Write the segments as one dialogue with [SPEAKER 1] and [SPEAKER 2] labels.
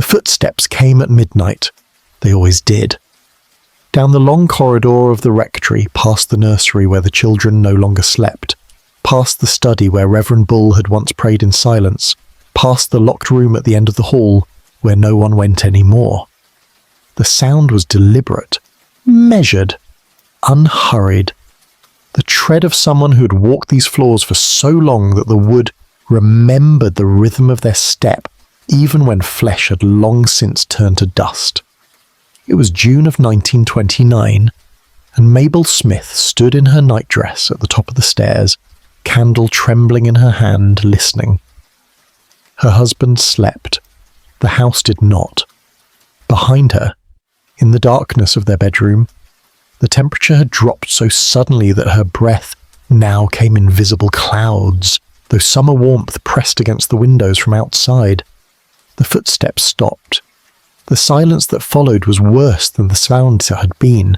[SPEAKER 1] footsteps came at midnight. They always did. Down the long corridor of the rectory, past the nursery where the children no longer slept, past the study where Reverend Bull had once prayed in silence, past the locked room at the end of the hall where no one went any more. The sound was deliberate, measured, unhurried. The tread of someone who had walked these floors for so long that the wood remembered the rhythm of their step, even when flesh had long since turned to dust. It was June of 1929, and Mabel Smith stood in her nightdress at the top of the stairs, candle trembling in her hand, listening. Her husband slept. The house did not. Behind her, in the darkness of their bedroom, the temperature had dropped so suddenly that her breath now came in visible clouds, though summer warmth pressed against the windows from outside. The footsteps stopped. The silence that followed was worse than the sounds it had been.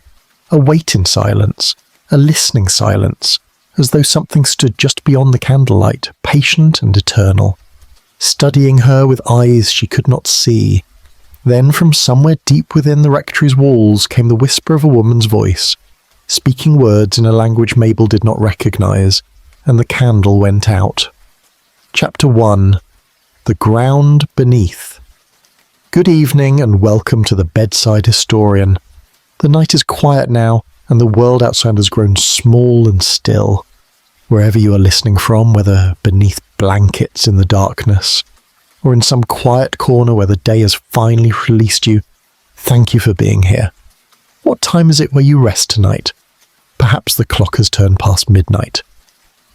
[SPEAKER 1] A waiting silence, a listening silence, as though something stood just beyond the candlelight, patient and eternal, studying her with eyes she could not see. Then from somewhere deep within the rectory's walls came the whisper of a woman's voice, speaking words in a language Mabel did not recognise, and the candle went out. Chapter 1. The Ground Beneath. Good evening and welcome to the Bedside Historian. The night is quiet now, and the world outside has grown small and still. Wherever you are listening from, whether beneath blankets in the darkness, or in some quiet corner where the day has finally released you, thank you for being here. What time is it where you rest tonight? Perhaps the clock has turned past midnight.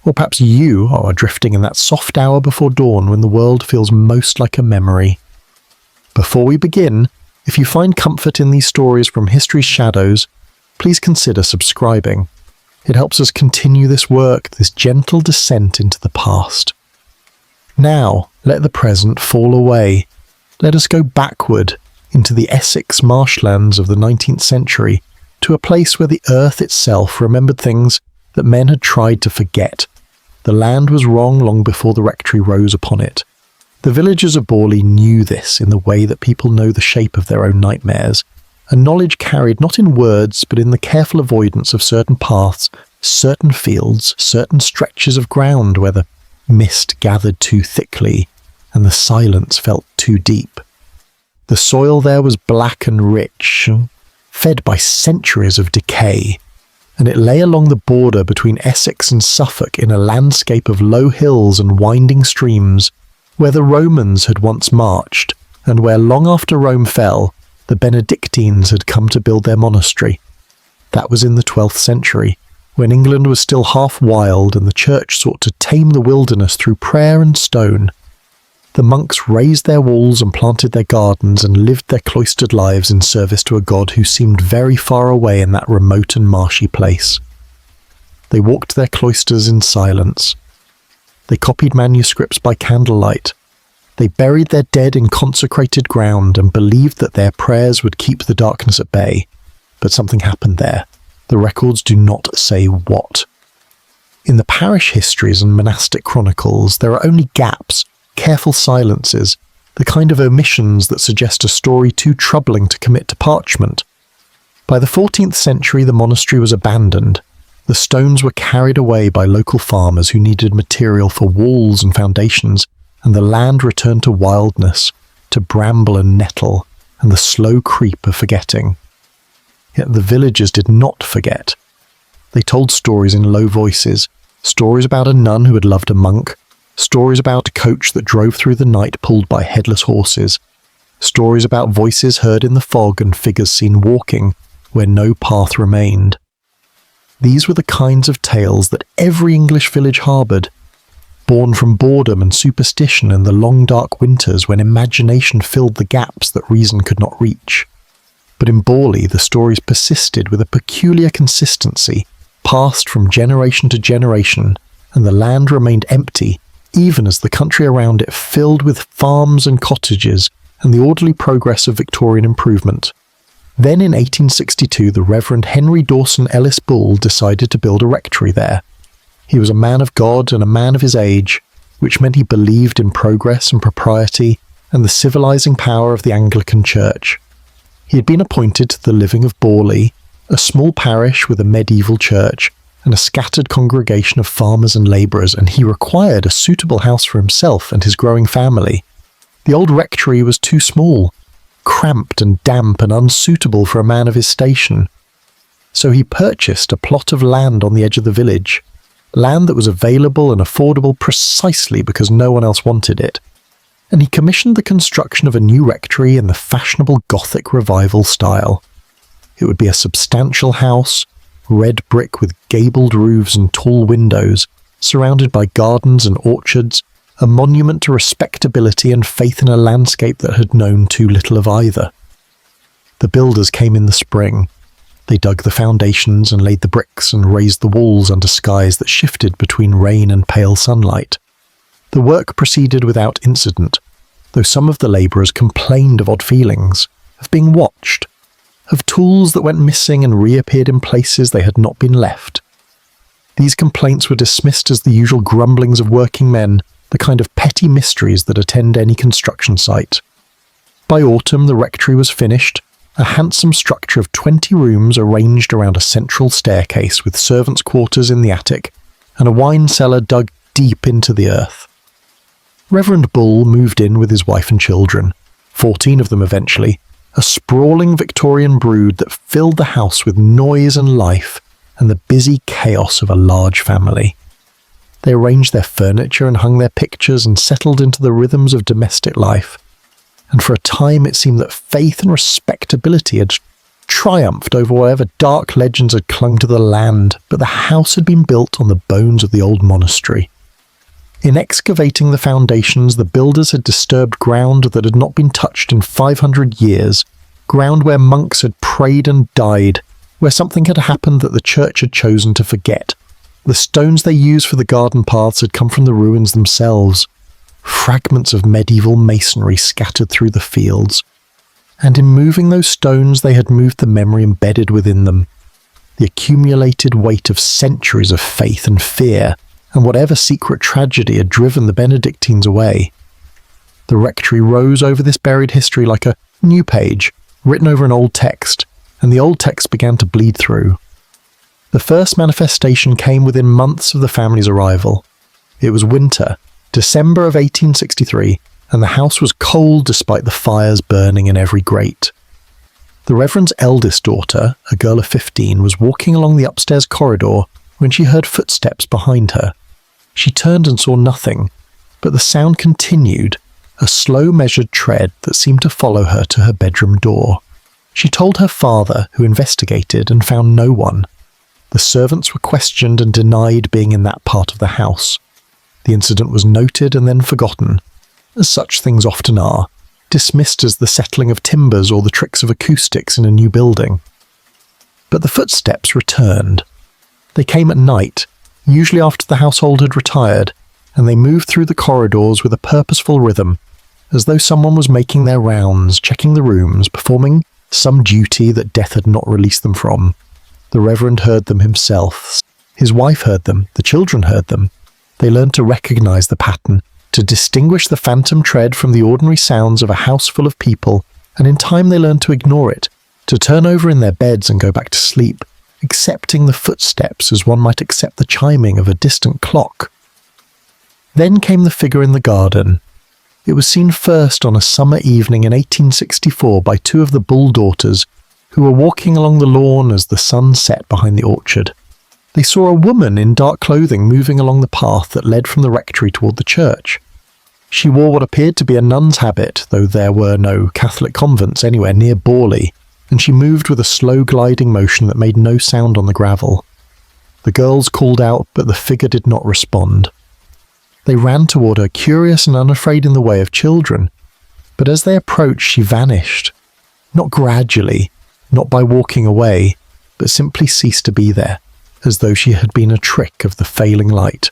[SPEAKER 1] Or perhaps you are drifting in that soft hour before dawn when the world feels most like a memory. Before we begin, if you find comfort in these stories from history's shadows, please consider subscribing. It helps us continue this work, this gentle descent into the past. Now, let the present fall away. Let us go backward into the Essex marshlands of the 19th century, to a place where the earth itself remembered things that men had tried to forget. The land was wrong long before the rectory rose upon it. The villagers of Borley knew this in the way that people know the shape of their own nightmares, a knowledge carried not in words but in the careful avoidance of certain paths, certain fields, certain stretches of ground where the mist gathered too thickly and the silence felt too deep. The soil there was black and rich, fed by centuries of decay, and it lay along the border between Essex and Suffolk in a landscape of low hills and winding streams, where the Romans had once marched, and where long after Rome fell, the Benedictines had come to build their monastery. That was in the 12th century, when England was still half wild and the church sought to tame the wilderness through prayer and stone. The monks raised their walls and planted their gardens and lived their cloistered lives in service to a god who seemed very far away in that remote and marshy place. They walked their cloisters in silence. They copied manuscripts by candlelight. They buried their dead in consecrated ground and believed that their prayers would keep the darkness at bay. But something happened there. The records do not say what. In the parish histories and monastic chronicles, there are only gaps, careful silences, the kind of omissions that suggest a story too troubling to commit to parchment. By the 14th century, the monastery was abandoned. The stones were carried away by local farmers who needed material for walls and foundations, and the land returned to wildness, to bramble and nettle, and the slow creep of forgetting. Yet the villagers did not forget. They told stories in low voices, stories about a nun who had loved a monk, stories about a coach that drove through the night pulled by headless horses, stories about voices heard in the fog and figures seen walking where no path remained. These were the kinds of tales that every English village harboured, born from boredom and superstition in the long dark winters when imagination filled the gaps that reason could not reach. But in Borley the stories persisted with a peculiar consistency, passed from generation to generation, and the land remained empty, even as the country around it filled with farms and cottages and the orderly progress of Victorian improvement. Then in 1862 the Reverend Henry Bull decided to build a rectory there. He was a man of God and a man of his age, which meant he believed in progress and propriety and the civilizing power of the Anglican Church. He had been appointed to the living of Borley, a small parish with a medieval church and a scattered congregation of farmers and labourers, and he required a suitable house for himself and his growing family. The old rectory was too small, cramped and damp and unsuitable for a man of his station. So he purchased a plot of land on the edge of the village, land that was available and affordable precisely because no one else wanted it, and he commissioned the construction of a new rectory in the fashionable Gothic Revival style. It would be a substantial house, red brick with gabled roofs and tall windows, surrounded by gardens and orchards, a monument to respectability and faith in a landscape that had known too little of either. The builders came in the spring. They dug the foundations and laid the bricks and raised the walls under skies that shifted between rain and pale sunlight. The work proceeded without incident, though some of the labourers complained of odd feelings, of being watched, of tools that went missing and reappeared in places they had not been left. These complaints were dismissed as the usual grumblings of working men, the kind of petty mysteries that attend any construction site. By autumn, the rectory was finished, a handsome structure of 20 rooms arranged around a central staircase with servants' quarters in the attic and a wine cellar dug deep into the earth. Reverend Bull moved in with his wife and children, 14 of them eventually, a sprawling Victorian brood that filled the house with noise and life and the busy chaos of a large family. They arranged their furniture and hung their pictures and settled into the rhythms of domestic life. And for a time it seemed that faith and respectability had triumphed over whatever dark legends had clung to the land, but the house had been built on the bones of the old monastery. In excavating the foundations, the builders had disturbed ground that had not been touched in 500 years, ground where monks had prayed and died, where something had happened that the church had chosen to forget. The stones they used for the garden paths had come from the ruins themselves, fragments of medieval masonry scattered through the fields. And in moving those stones they had moved the memory embedded within them, the accumulated weight of centuries of faith and fear, and whatever secret tragedy had driven the Benedictines away. The rectory rose over this buried history like a new page, written over an old text, and the old text began to bleed through. The first manifestation came within months of the family's arrival. It was winter, December of 1863, and the house was cold despite the fires burning in every grate. The Reverend's eldest daughter, a girl of 15, was walking along the upstairs corridor when she heard footsteps behind her. She turned and saw nothing, but the sound continued, a slow measured tread that seemed to follow her to her bedroom door. She told her father, who investigated and found no one. The servants were questioned and denied being in that part of the house. The incident was noted and then forgotten, as such things often are, dismissed as the settling of timbers or the tricks of acoustics in a new building. But the footsteps returned. They came at night, usually after the household had retired, and they moved through the corridors with a purposeful rhythm, as though someone was making their rounds, checking the rooms, performing some duty that death had not released them from. The Reverend heard them himself. His wife heard them. The children heard them. They learned to recognize the pattern, to distinguish the phantom tread from the ordinary sounds of a house full of people, and in time they learned to ignore it, to turn over in their beds and go back to sleep, accepting the footsteps as one might accept the chiming of a distant clock. Then came the figure in the garden. It was seen first on a summer evening in 1864 by two of the Bull daughters, who were walking along the lawn as the sun set behind the orchard. They saw a woman in dark clothing moving along the path that led from the rectory toward the church. She wore what appeared to be a nun's habit, though there were no Catholic convents anywhere near Borley, and she moved with a slow gliding motion that made no sound on the gravel. The girls called out, but the figure did not respond. They ran toward her, curious and unafraid in the way of children, but as they approached she vanished, not gradually, not by walking away, but simply ceased to be there, as though she had been a trick of the failing light.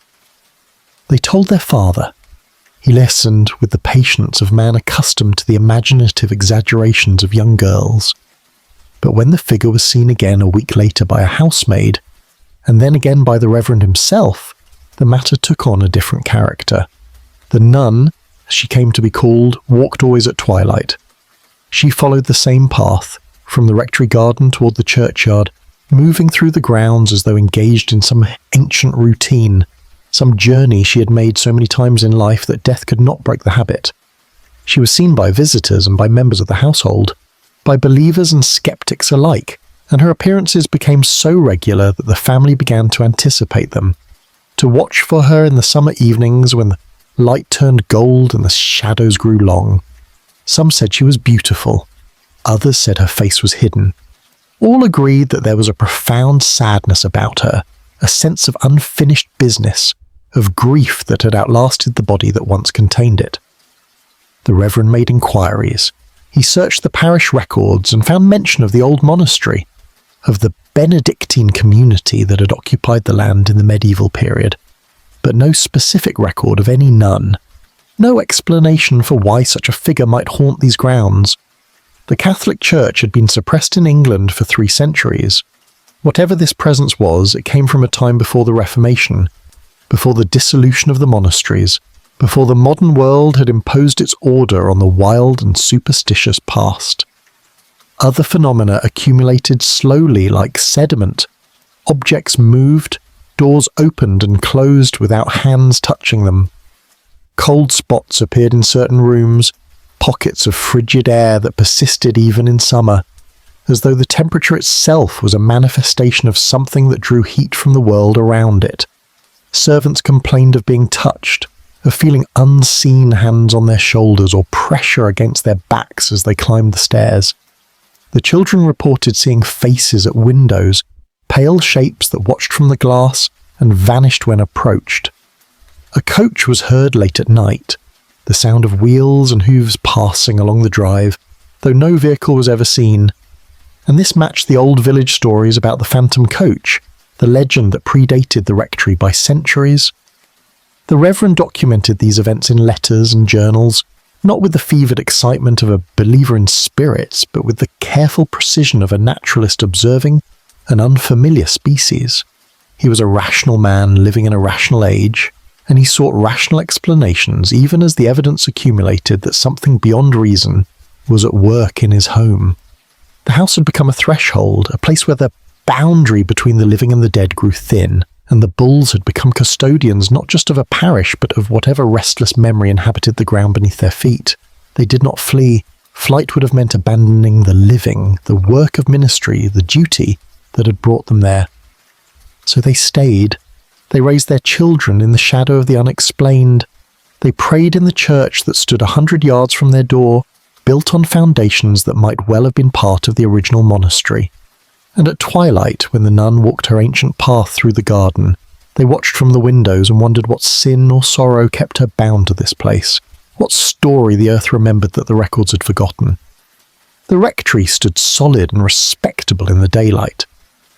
[SPEAKER 1] They told their father. He listened with the patience of man accustomed to the imaginative exaggerations of young girls. But when the figure was seen again a week later by a housemaid, and then again by the Reverend himself, the matter took on a different character. The nun as she came to be called, walked always at twilight. She followed the same path, from the rectory garden toward the churchyard, moving through the grounds as though engaged in some ancient routine, some journey she had made so many times in life that death could not break the habit. She was seen by visitors and by members of the household, by believers and skeptics alike, and her appearances became so regular that the family began to anticipate them, to watch for her in the summer evenings when the light turned gold and the shadows grew long. Some said she was beautiful, others said her face was hidden. All agreed that there was a profound sadness about her, a sense of unfinished business, of grief that had outlasted the body that once contained it. The Reverend made inquiries. He searched the parish records and found mention of the old monastery, of the Benedictine community that had occupied the land in the medieval period, but no specific record of any nun, no explanation for why such a figure might haunt these grounds. The Catholic Church had been suppressed in England for 3 centuries. Whatever this presence was, it came from a time before the Reformation, before the dissolution of the monasteries, before the modern world had imposed its order on the wild and superstitious past. Other phenomena accumulated slowly like sediment. Objects moved, doors opened and closed without hands touching them. Cold spots appeared in certain rooms, pockets of frigid air that persisted even in summer, as though the temperature itself was a manifestation of something that drew heat from the world around it. Servants complained of being touched, of feeling unseen hands on their shoulders or pressure against their backs as they climbed the stairs. The children reported seeing faces at windows, pale shapes that watched from the glass and vanished when approached. A coach was heard late at night, the sound of wheels and hooves passing along the drive, though no vehicle was ever seen. And this matched the old village stories about the phantom coach, the legend that predated the rectory by centuries. The Reverend documented these events in letters and journals, not with the fevered excitement of a believer in spirits, but with the careful precision of a naturalist observing an unfamiliar species. He was a rational man living in a rational age, and he sought rational explanations even as the evidence accumulated that something beyond reason was at work in his home. The house had become a threshold, a place where the boundary between the living and the dead grew thin, and the Bulls had become custodians not just of a parish but of whatever restless memory inhabited the ground beneath their feet. They did not flee. Flight would have meant abandoning the living, the work of ministry, the duty that had brought them there. So they stayed. They raised their children in the shadow of the unexplained. They prayed in the church that stood 100 yards from their door, built on foundations that might well have been part of the original monastery. And at twilight, when the nun walked her ancient path through the garden, they watched from the windows and wondered what sin or sorrow kept her bound to this place, what story the earth remembered that the records had forgotten. The rectory stood solid and respectable in the daylight,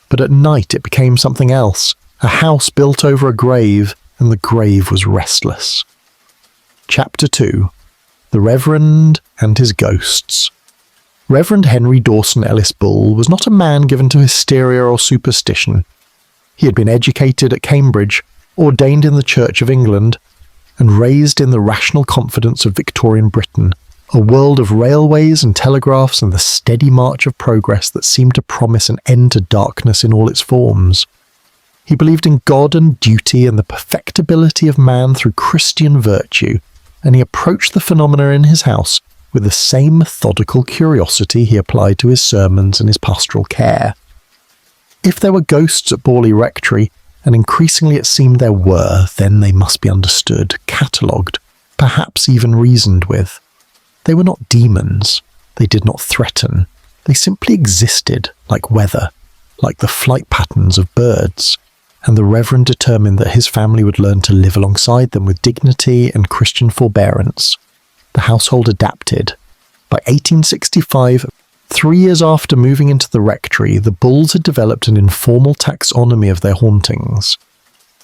[SPEAKER 1] but at night it became something else, a house built over a grave, and the grave was restless. Chapter 2. The Reverend and His Ghosts. Reverend Henry Dawson Ellis Bull was not a man given to hysteria or superstition. He had been educated at Cambridge, ordained in the Church of England, and raised in the rational confidence of Victorian Britain, a world of railways and telegraphs and the steady march of progress that seemed to promise an end to darkness in all its forms. He believed in God and duty and the perfectibility of man through Christian virtue, and he approached the phenomena in his house with the same methodical curiosity he applied to his sermons and his pastoral care. If there were ghosts at Borley Rectory, and increasingly it seemed there were, then they must be understood, catalogued, perhaps even reasoned with. They were not demons. They did not threaten. They simply existed, like weather, like the flight patterns of birds, and the Reverend determined that his family would learn to live alongside them with dignity and Christian forbearance. The household adapted. By 1865, 3 years after moving into the rectory, the Bulls had developed an informal taxonomy of their hauntings.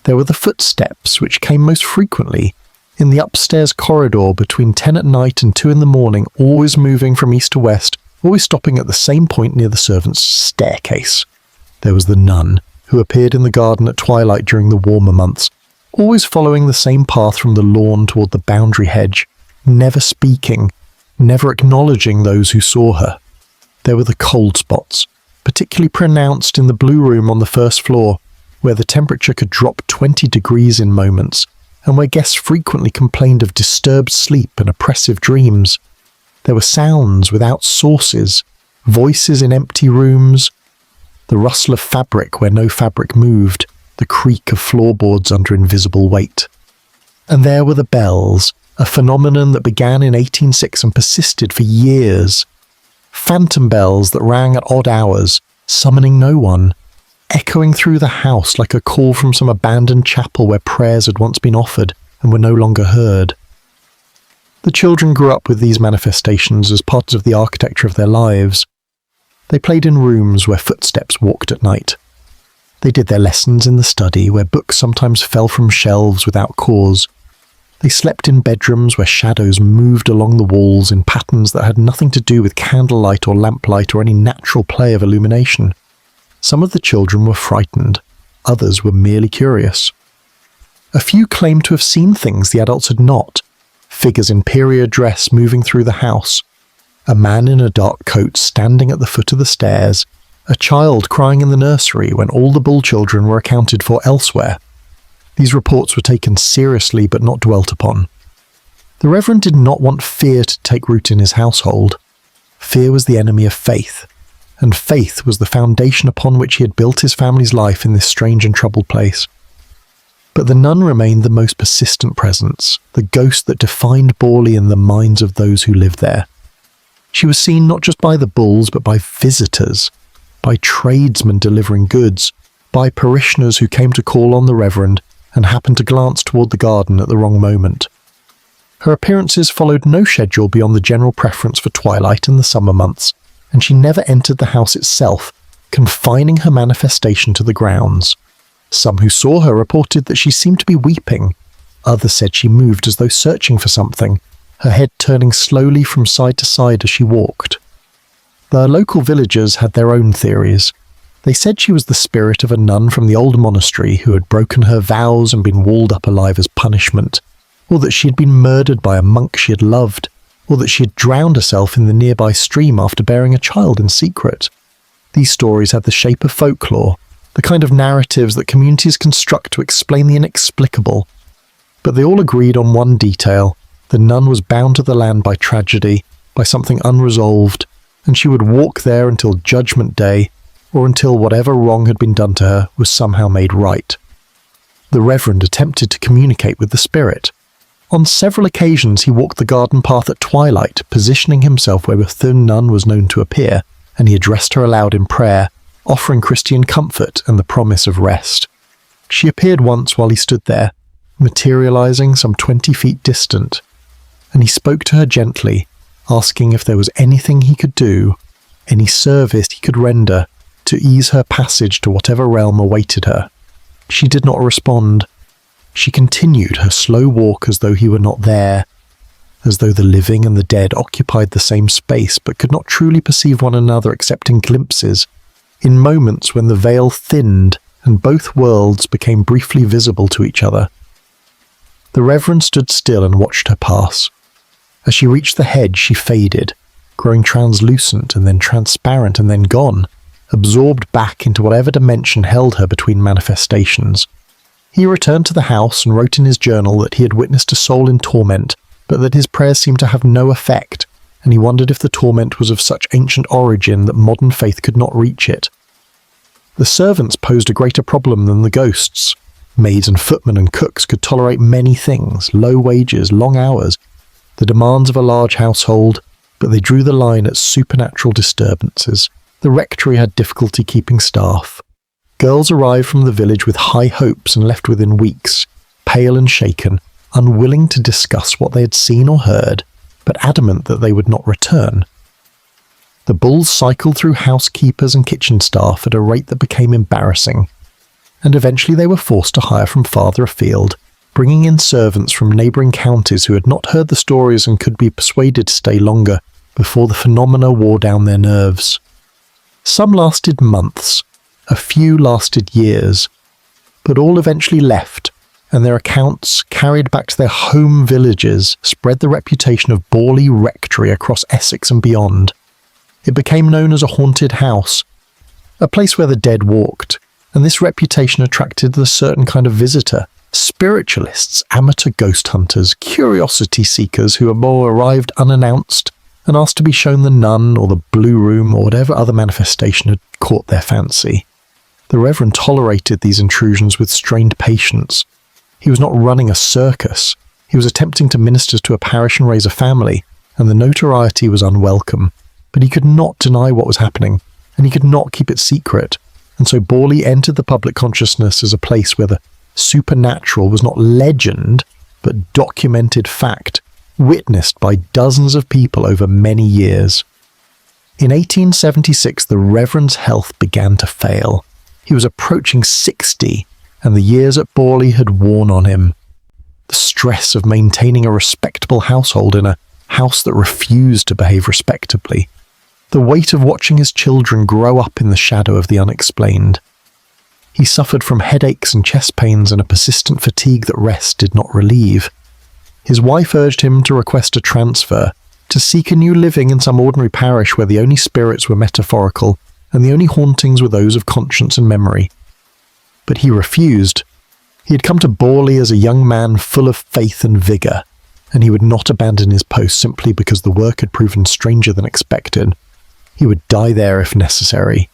[SPEAKER 1] There were the footsteps, which came most frequently, in the upstairs corridor between 10 at night and 2 in the morning, always moving from east to west, always stopping at the same point near the servants' staircase. There was the nun, who appeared in the garden at twilight during the warmer months, always following the same path from the lawn toward the boundary hedge, never speaking, never acknowledging those who saw her. There were the cold spots, particularly pronounced in the blue room on the first floor, where the temperature could drop 20 degrees in moments, and where guests frequently complained of disturbed sleep and oppressive dreams. There were sounds without sources, voices in empty rooms, the rustle of fabric where no fabric moved, the creak of floorboards under invisible weight. And there were the bells, a phenomenon that began in 1806 and persisted for years. Phantom bells that rang at odd hours, summoning no one, echoing through the house like a call from some abandoned chapel where prayers had once been offered and were no longer heard. The children grew up with these manifestations as parts of the architecture of their lives. They played in rooms where footsteps walked at night. They did their lessons in the study where books sometimes fell from shelves without cause. They slept in bedrooms where shadows moved along the walls in patterns that had nothing to do with candlelight or lamplight or any natural play of illumination. Some of the children were frightened, others were merely curious. A few claimed to have seen things the adults had not, figures in period dress moving through the house, a man in a dark coat standing at the foot of the stairs, a child crying in the nursery when all the Bull children were accounted for elsewhere. These reports were taken seriously but not dwelt upon. The Reverend did not want fear to take root in his household. Fear was the enemy of faith, and faith was the foundation upon which he had built his family's life in this strange and troubled place. But the nun remained the most persistent presence, the ghost that defined Borley in the minds of those who lived there. She was seen not just by the Bulls but by visitors, by tradesmen delivering goods, by parishioners who came to call on the Reverend and happened to glance toward the garden at the wrong moment. Her appearances followed no schedule beyond the general preference for twilight and the summer months, and she never entered the house itself, confining her manifestation to the grounds. Some who saw her reported that she seemed to be weeping. Others said she moved as though searching for something, her head turning slowly from side to side as she walked. The local villagers had their own theories. They said she was the spirit of a nun from the old monastery who had broken her vows and been walled up alive as punishment, or that she had been murdered by a monk she had loved, or that she had drowned herself in the nearby stream after bearing a child in secret. These stories had the shape of folklore, the kind of narratives that communities construct to explain the inexplicable. But they all agreed on one detail: the nun was bound to the land by tragedy, by something unresolved, and she would walk there until Judgment Day, or until whatever wrong had been done to her was somehow made right. The Reverend attempted to communicate with the spirit. On several occasions he walked the garden path at twilight, positioning himself where the thin nun was known to appear, and he addressed her aloud in prayer, offering Christian comfort and the promise of rest. She appeared once while he stood there, materializing some 20 feet distant, and he spoke to her gently, asking if there was anything he could do, any service he could render, to ease her passage to whatever realm awaited her. She did not respond. She continued her slow walk as though he were not there, as though the living and the dead occupied the same space but could not truly perceive one another except in glimpses, in moments when the veil thinned and both worlds became briefly visible to each other. The Reverend stood still and watched her pass. As she reached the hedge, she faded, growing translucent and then transparent and then gone, absorbed back into whatever dimension held her between manifestations. He returned to the house and wrote in his journal that he had witnessed a soul in torment, but that his prayers seemed to have no effect, and he wondered if the torment was of such ancient origin that modern faith could not reach it. The servants posed a greater problem than the ghosts. Maids and footmen and cooks could tolerate many things: low wages, long hours, the demands of a large household, but they drew the line at supernatural disturbances. The rectory had difficulty keeping staff. Girls arrived from the village with high hopes and left within weeks, pale and shaken, unwilling to discuss what they had seen or heard, but adamant that they would not return. The Bulls cycled through housekeepers and kitchen staff at a rate that became embarrassing, and eventually they were forced to hire from farther afield, bringing in servants from neighbouring counties who had not heard the stories and could be persuaded to stay longer before the phenomena wore down their nerves. Some lasted months, a few lasted years, but all eventually left, and their accounts, carried back to their home villages, spread the reputation of Borley Rectory across Essex and beyond. It became known as a haunted house, a place where the dead walked, and this reputation attracted a certain kind of visitor: spiritualists, amateur ghost hunters, curiosity seekers who arrived unannounced and asked to be shown the nun or the blue room or whatever other manifestation had caught their fancy. The Reverend tolerated these intrusions with strained patience. He was not running a circus. He was attempting to minister to a parish and raise a family, and the notoriety was unwelcome. But he could not deny what was happening, and he could not keep it secret. And so Borley entered the public consciousness as a place where the supernatural was not legend, but documented fact, witnessed by dozens of people over many years. In 1876, the Reverend's health began to fail. He was approaching 60, and the years at Borley had worn on him. The stress of maintaining a respectable household in a house that refused to behave respectably. The weight of watching his children grow up in the shadow of the unexplained. He suffered from headaches and chest pains and a persistent fatigue that rest did not relieve. His wife urged him to request a transfer, to seek a new living in some ordinary parish where the only spirits were metaphorical and the only hauntings were those of conscience and memory. But he refused. He had come to Borley as a young man full of faith and vigour, and he would not abandon his post simply because the work had proven stranger than expected. He would die there if necessary.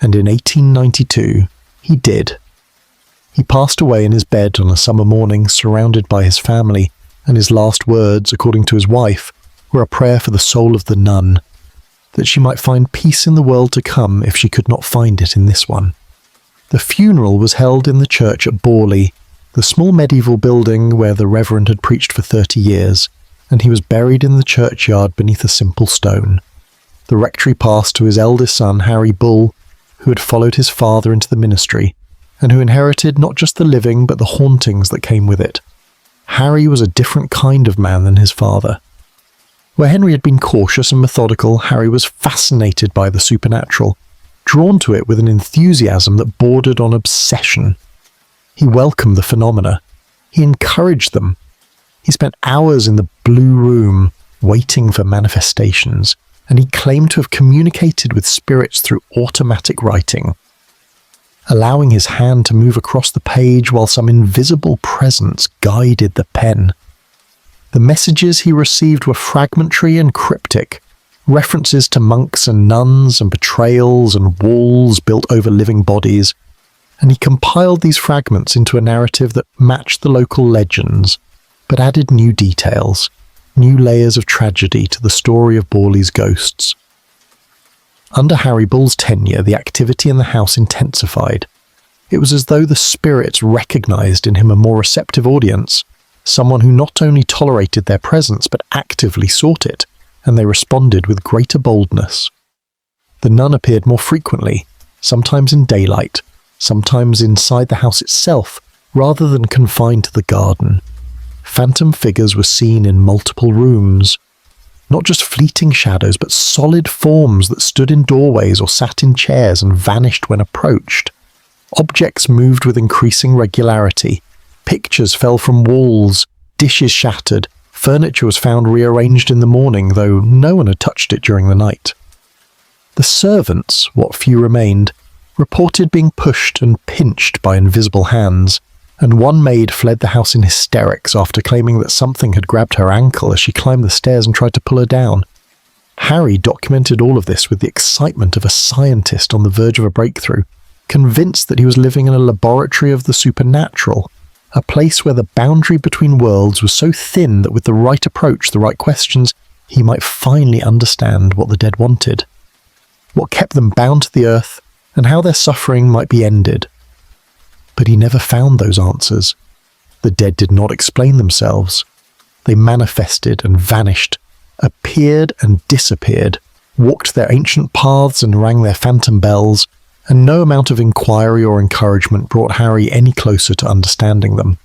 [SPEAKER 1] And in 1892, he did. He passed away in his bed on a summer morning, surrounded by his family, and his last words, according to his wife, were a prayer for the soul of the nun, that she might find peace in the world to come if she could not find it in this one. The funeral was held in the church at Borley, the small medieval building where the Reverend had preached for 30 years, and he was buried in the churchyard beneath a simple stone. The rectory passed to his eldest son, Harry Bull, who had followed his father into the ministry, and who inherited not just the living but the hauntings that came with it. Harry was a different kind of man than his father. Where Henry had been cautious and methodical, Harry was fascinated by the supernatural, drawn to it with an enthusiasm that bordered on obsession. He welcomed the phenomena. He encouraged them. He spent hours in the blue room, waiting for manifestations, and he claimed to have communicated with spirits through automatic writing, allowing his hand to move across the page while some invisible presence guided the pen. The messages he received were fragmentary and cryptic, references to monks and nuns and betrayals and walls built over living bodies, and he compiled these fragments into a narrative that matched the local legends, but added new details, new layers of tragedy to the story of Borley's ghosts. Under Harry Bull's tenure, the activity in the house intensified. It was as though the spirits recognised in him a more receptive audience, someone who not only tolerated their presence but actively sought it, and they responded with greater boldness. The nun appeared more frequently, sometimes in daylight, sometimes inside the house itself, rather than confined to the garden. Phantom figures were seen in multiple rooms. Not just fleeting shadows, but solid forms that stood in doorways or sat in chairs and vanished when approached. Objects moved with increasing regularity. Pictures fell from walls, dishes shattered, furniture was found rearranged in the morning, though no one had touched it during the night. The servants, what few remained, reported being pushed and pinched by invisible hands, and one maid fled the house in hysterics after claiming that something had grabbed her ankle as she climbed the stairs and tried to pull her down. Harry documented all of this with the excitement of a scientist on the verge of a breakthrough, convinced that he was living in a laboratory of the supernatural, a place where the boundary between worlds was so thin that with the right approach, the right questions, he might finally understand what the dead wanted, what kept them bound to the earth, and how their suffering might be ended. But he never found those answers. The dead did not explain themselves. They manifested and vanished, appeared and disappeared, walked their ancient paths and rang their phantom bells, and no amount of inquiry or encouragement brought Harry any closer to understanding them.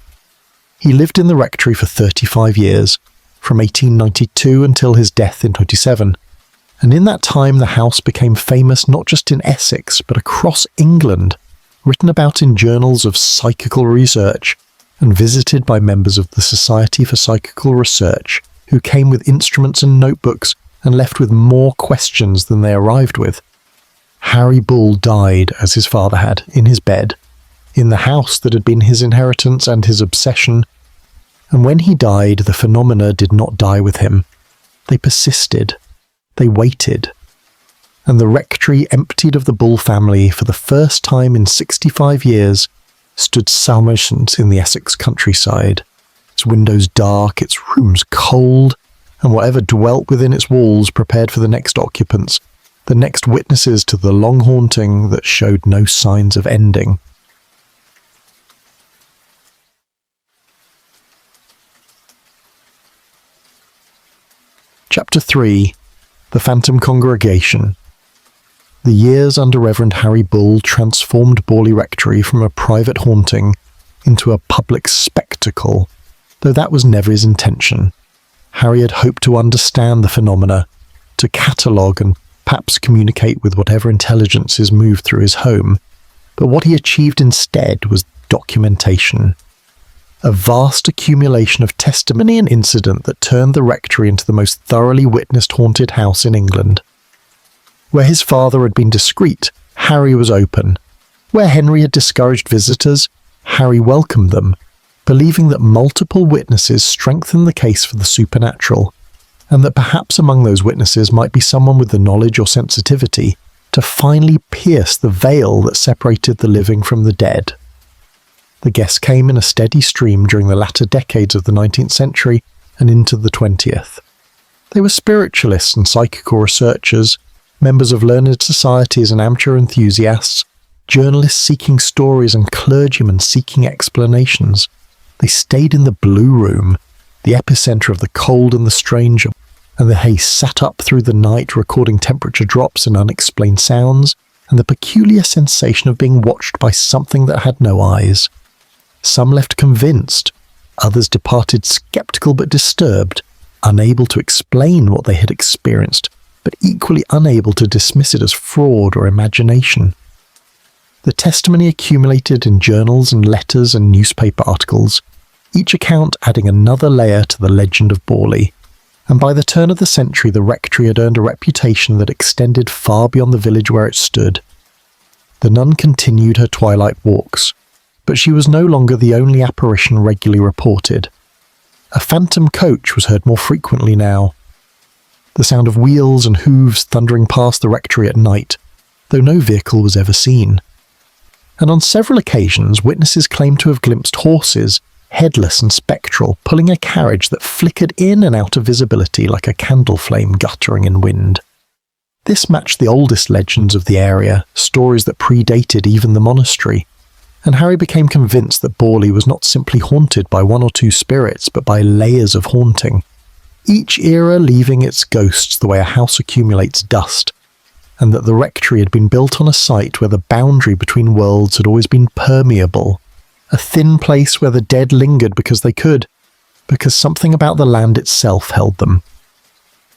[SPEAKER 1] He lived in the rectory for 35 years, from 1892 until his death in 27, and in that time the house became famous not just in Essex but across England, written about in journals of psychical research, and visited by members of the Society for Psychical Research, who came with instruments and notebooks and left with more questions than they arrived with. Harry Bull died, as his father had, in his bed, in the house that had been his inheritance and his obsession, and when he died, the phenomena did not die with him. They persisted. They waited. And the rectory, emptied of the Bull family for the first time in 65 years, stood silent in the Essex countryside, its windows dark, its rooms cold, and whatever dwelt within its walls prepared for the next occupants, the next witnesses to the long haunting that showed no signs of ending. Chapter 3. The Phantom Congregation. The years under Reverend Harry Bull transformed Borley Rectory from a private haunting into a public spectacle, though that was never his intention. Harry had hoped to understand the phenomena, to catalogue and perhaps communicate with whatever intelligences moved through his home, but what he achieved instead was documentation. A vast accumulation of testimony and incident that turned the rectory into the most thoroughly witnessed haunted house in England. Where his father had been discreet, Harry was open. Where Henry had discouraged visitors, Harry welcomed them, believing that multiple witnesses strengthened the case for the supernatural, and that perhaps among those witnesses might be someone with the knowledge or sensitivity to finally pierce the veil that separated the living from the dead. The guests came in a steady stream during the latter decades of the 19th century and into the 20th. They were spiritualists and psychical researchers, members of learned societies and amateur enthusiasts, journalists seeking stories and clergymen seeking explanations. They stayed in the Blue Room, the epicenter of the cold and the strange, and they sat up through the night recording temperature drops and unexplained sounds, and the peculiar sensation of being watched by something that had no eyes. Some left convinced, others departed skeptical but disturbed, unable to explain what they had experienced, but equally unable to dismiss it as fraud or imagination. The testimony accumulated in journals and letters and newspaper articles, each account adding another layer to the legend of Borley, and by the turn of the century the rectory had earned a reputation that extended far beyond the village where it stood. The nun continued her twilight walks, but she was no longer the only apparition regularly reported. A phantom coach was heard more frequently now, the sound of wheels and hooves thundering past the rectory at night, though no vehicle was ever seen. And on several occasions witnesses claimed to have glimpsed horses, headless and spectral, pulling a carriage that flickered in and out of visibility like a candle flame guttering in wind. This matched the oldest legends of the area, stories that predated even the monastery, and Harry became convinced that Borley was not simply haunted by one or two spirits, but by layers of haunting, each era leaving its ghosts the way a house accumulates dust, and that the rectory had been built on a site where the boundary between worlds had always been permeable, a thin place where the dead lingered because they could, because something about the land itself held them.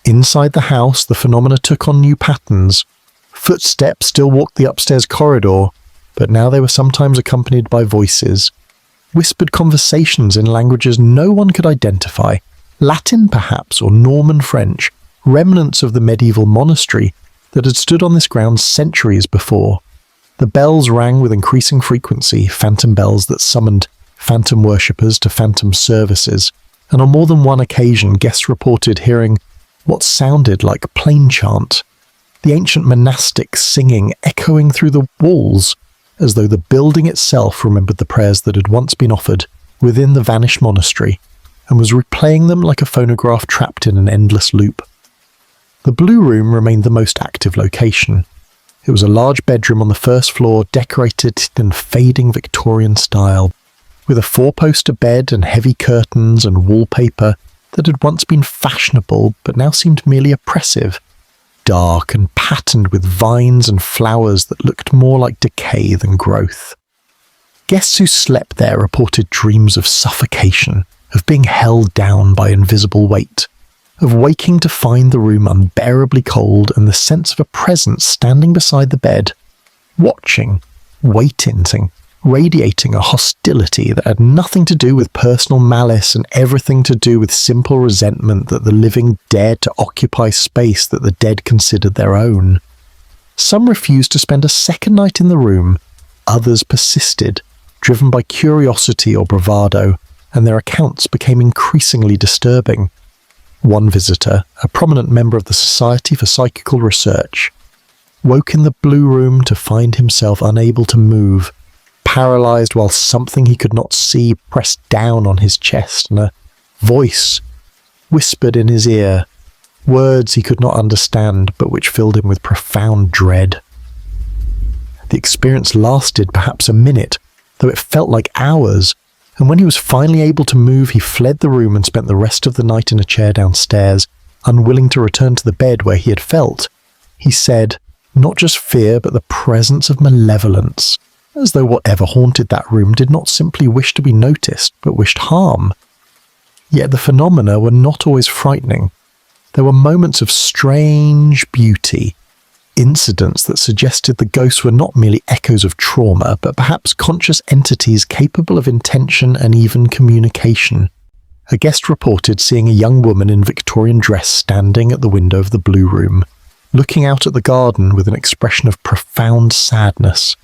[SPEAKER 1] Inside the house, the phenomena took on new patterns. Footsteps still walked the upstairs corridor, but now they were sometimes accompanied by voices, whispered conversations in languages no one could identify, Latin perhaps, or Norman French, remnants of the medieval monastery that had stood on this ground centuries before. The bells rang with increasing frequency, phantom bells that summoned phantom worshippers to phantom services, and on more than one occasion guests reported hearing what sounded like plain chant, the ancient monastics singing echoing through the walls, as though the building itself remembered the prayers that had once been offered within the vanished monastery, and was replaying them like a phonograph trapped in an endless loop. The Blue Room remained the most active location. It was a large bedroom on the first floor, decorated in fading Victorian style, with a four-poster bed and heavy curtains and wallpaper that had once been fashionable but now seemed merely oppressive, dark and patterned with vines and flowers that looked more like decay than growth. Guests who slept there reported dreams of suffocation, of being held down by invisible weight, of waking to find the room unbearably cold and the sense of a presence standing beside the bed, watching, waiting, radiating a hostility that had nothing to do with personal malice and everything to do with simple resentment that the living dared to occupy space that the dead considered their own. Some refused to spend a second night in the room, others persisted, driven by curiosity or bravado, and their accounts became increasingly disturbing. One visitor, a prominent member of the Society for Psychical Research, woke in the blue room to find himself unable to move, paralysed while something he could not see pressed down on his chest, and a voice whispered in his ear, words he could not understand but which filled him with profound dread. The experience lasted perhaps a minute, though it felt like hours, and when he was finally able to move, he fled the room and spent the rest of the night in a chair downstairs, unwilling to return to the bed where he had felt, he said, not just fear but the presence of malevolence, as though whatever haunted that room did not simply wish to be noticed, but wished harm. Yet the phenomena were not always frightening. There were moments of strange beauty, incidents that suggested the ghosts were not merely echoes of trauma, but perhaps conscious entities capable of intention and even communication. A guest reported seeing a young woman in Victorian dress standing at the window of the blue room, looking out at the garden with an expression of profound sadness.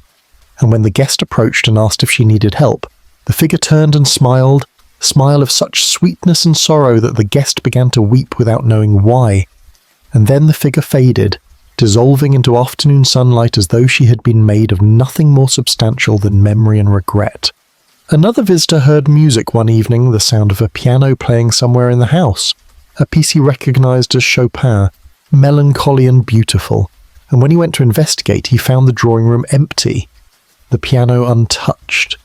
[SPEAKER 1] And when the guest approached and asked if she needed help, the figure turned and smiled, a smile of such sweetness and sorrow that the guest began to weep without knowing why. And then the figure faded, dissolving into afternoon sunlight as though she had been made of nothing more substantial than memory and regret. Another visitor heard music one evening, the sound of a piano playing somewhere in the house, a piece he recognised as Chopin, melancholy and beautiful, and when he went to investigate he found the drawing room empty, the piano untouched.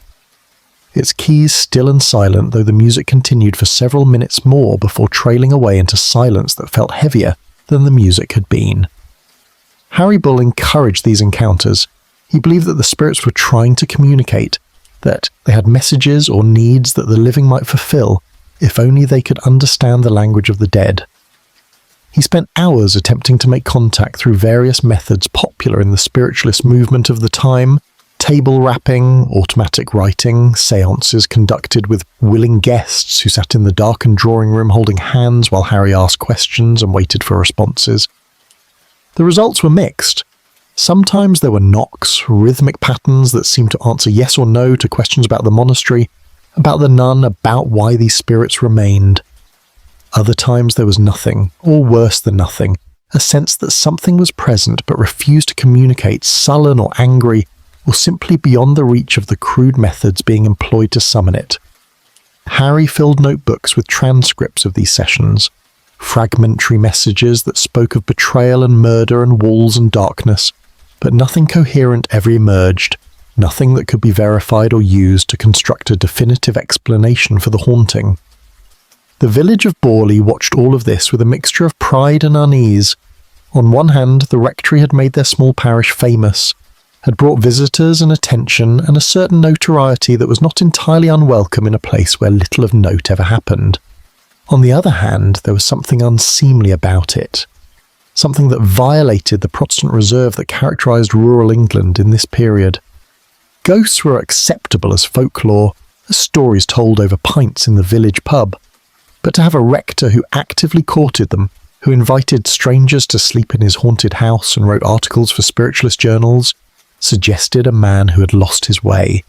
[SPEAKER 1] Its keys still and silent, though the music continued for several minutes more before trailing away into silence that felt heavier than the music had been. Harry Bull encouraged these encounters. He believed that the spirits were trying to communicate, that they had messages or needs that the living might fulfill, if only they could understand the language of the dead. He spent hours attempting to make contact through various methods popular in the spiritualist movement of the time: table rapping, automatic writing, seances conducted with willing guests who sat in the darkened drawing room holding hands while Harry asked questions and waited for responses. The results were mixed. Sometimes there were knocks, rhythmic patterns that seemed to answer yes or no to questions about the monastery, about the nun, about why these spirits remained. Other times there was nothing, or worse than nothing, a sense that something was present but refused to communicate, sullen or angry, or simply beyond the reach of the crude methods being employed to summon it. Harry filled notebooks with transcripts of these sessions, fragmentary messages that spoke of betrayal and murder and walls and darkness, but nothing coherent ever emerged, nothing that could be verified or used to construct a definitive explanation for the haunting. The village of Borley watched all of this with a mixture of pride and unease. On one hand, the rectory had made their small parish famous, had brought visitors and attention and a certain notoriety that was not entirely unwelcome in a place where little of note ever happened. On the other hand, there was something unseemly about it, something that violated the Protestant reserve that characterised rural England in this period. Ghosts were acceptable as folklore, as stories told over pints in the village pub, but to have a rector who actively courted them, who invited strangers to sleep in his haunted house and wrote articles for spiritualist journals, suggested a man who had lost his way,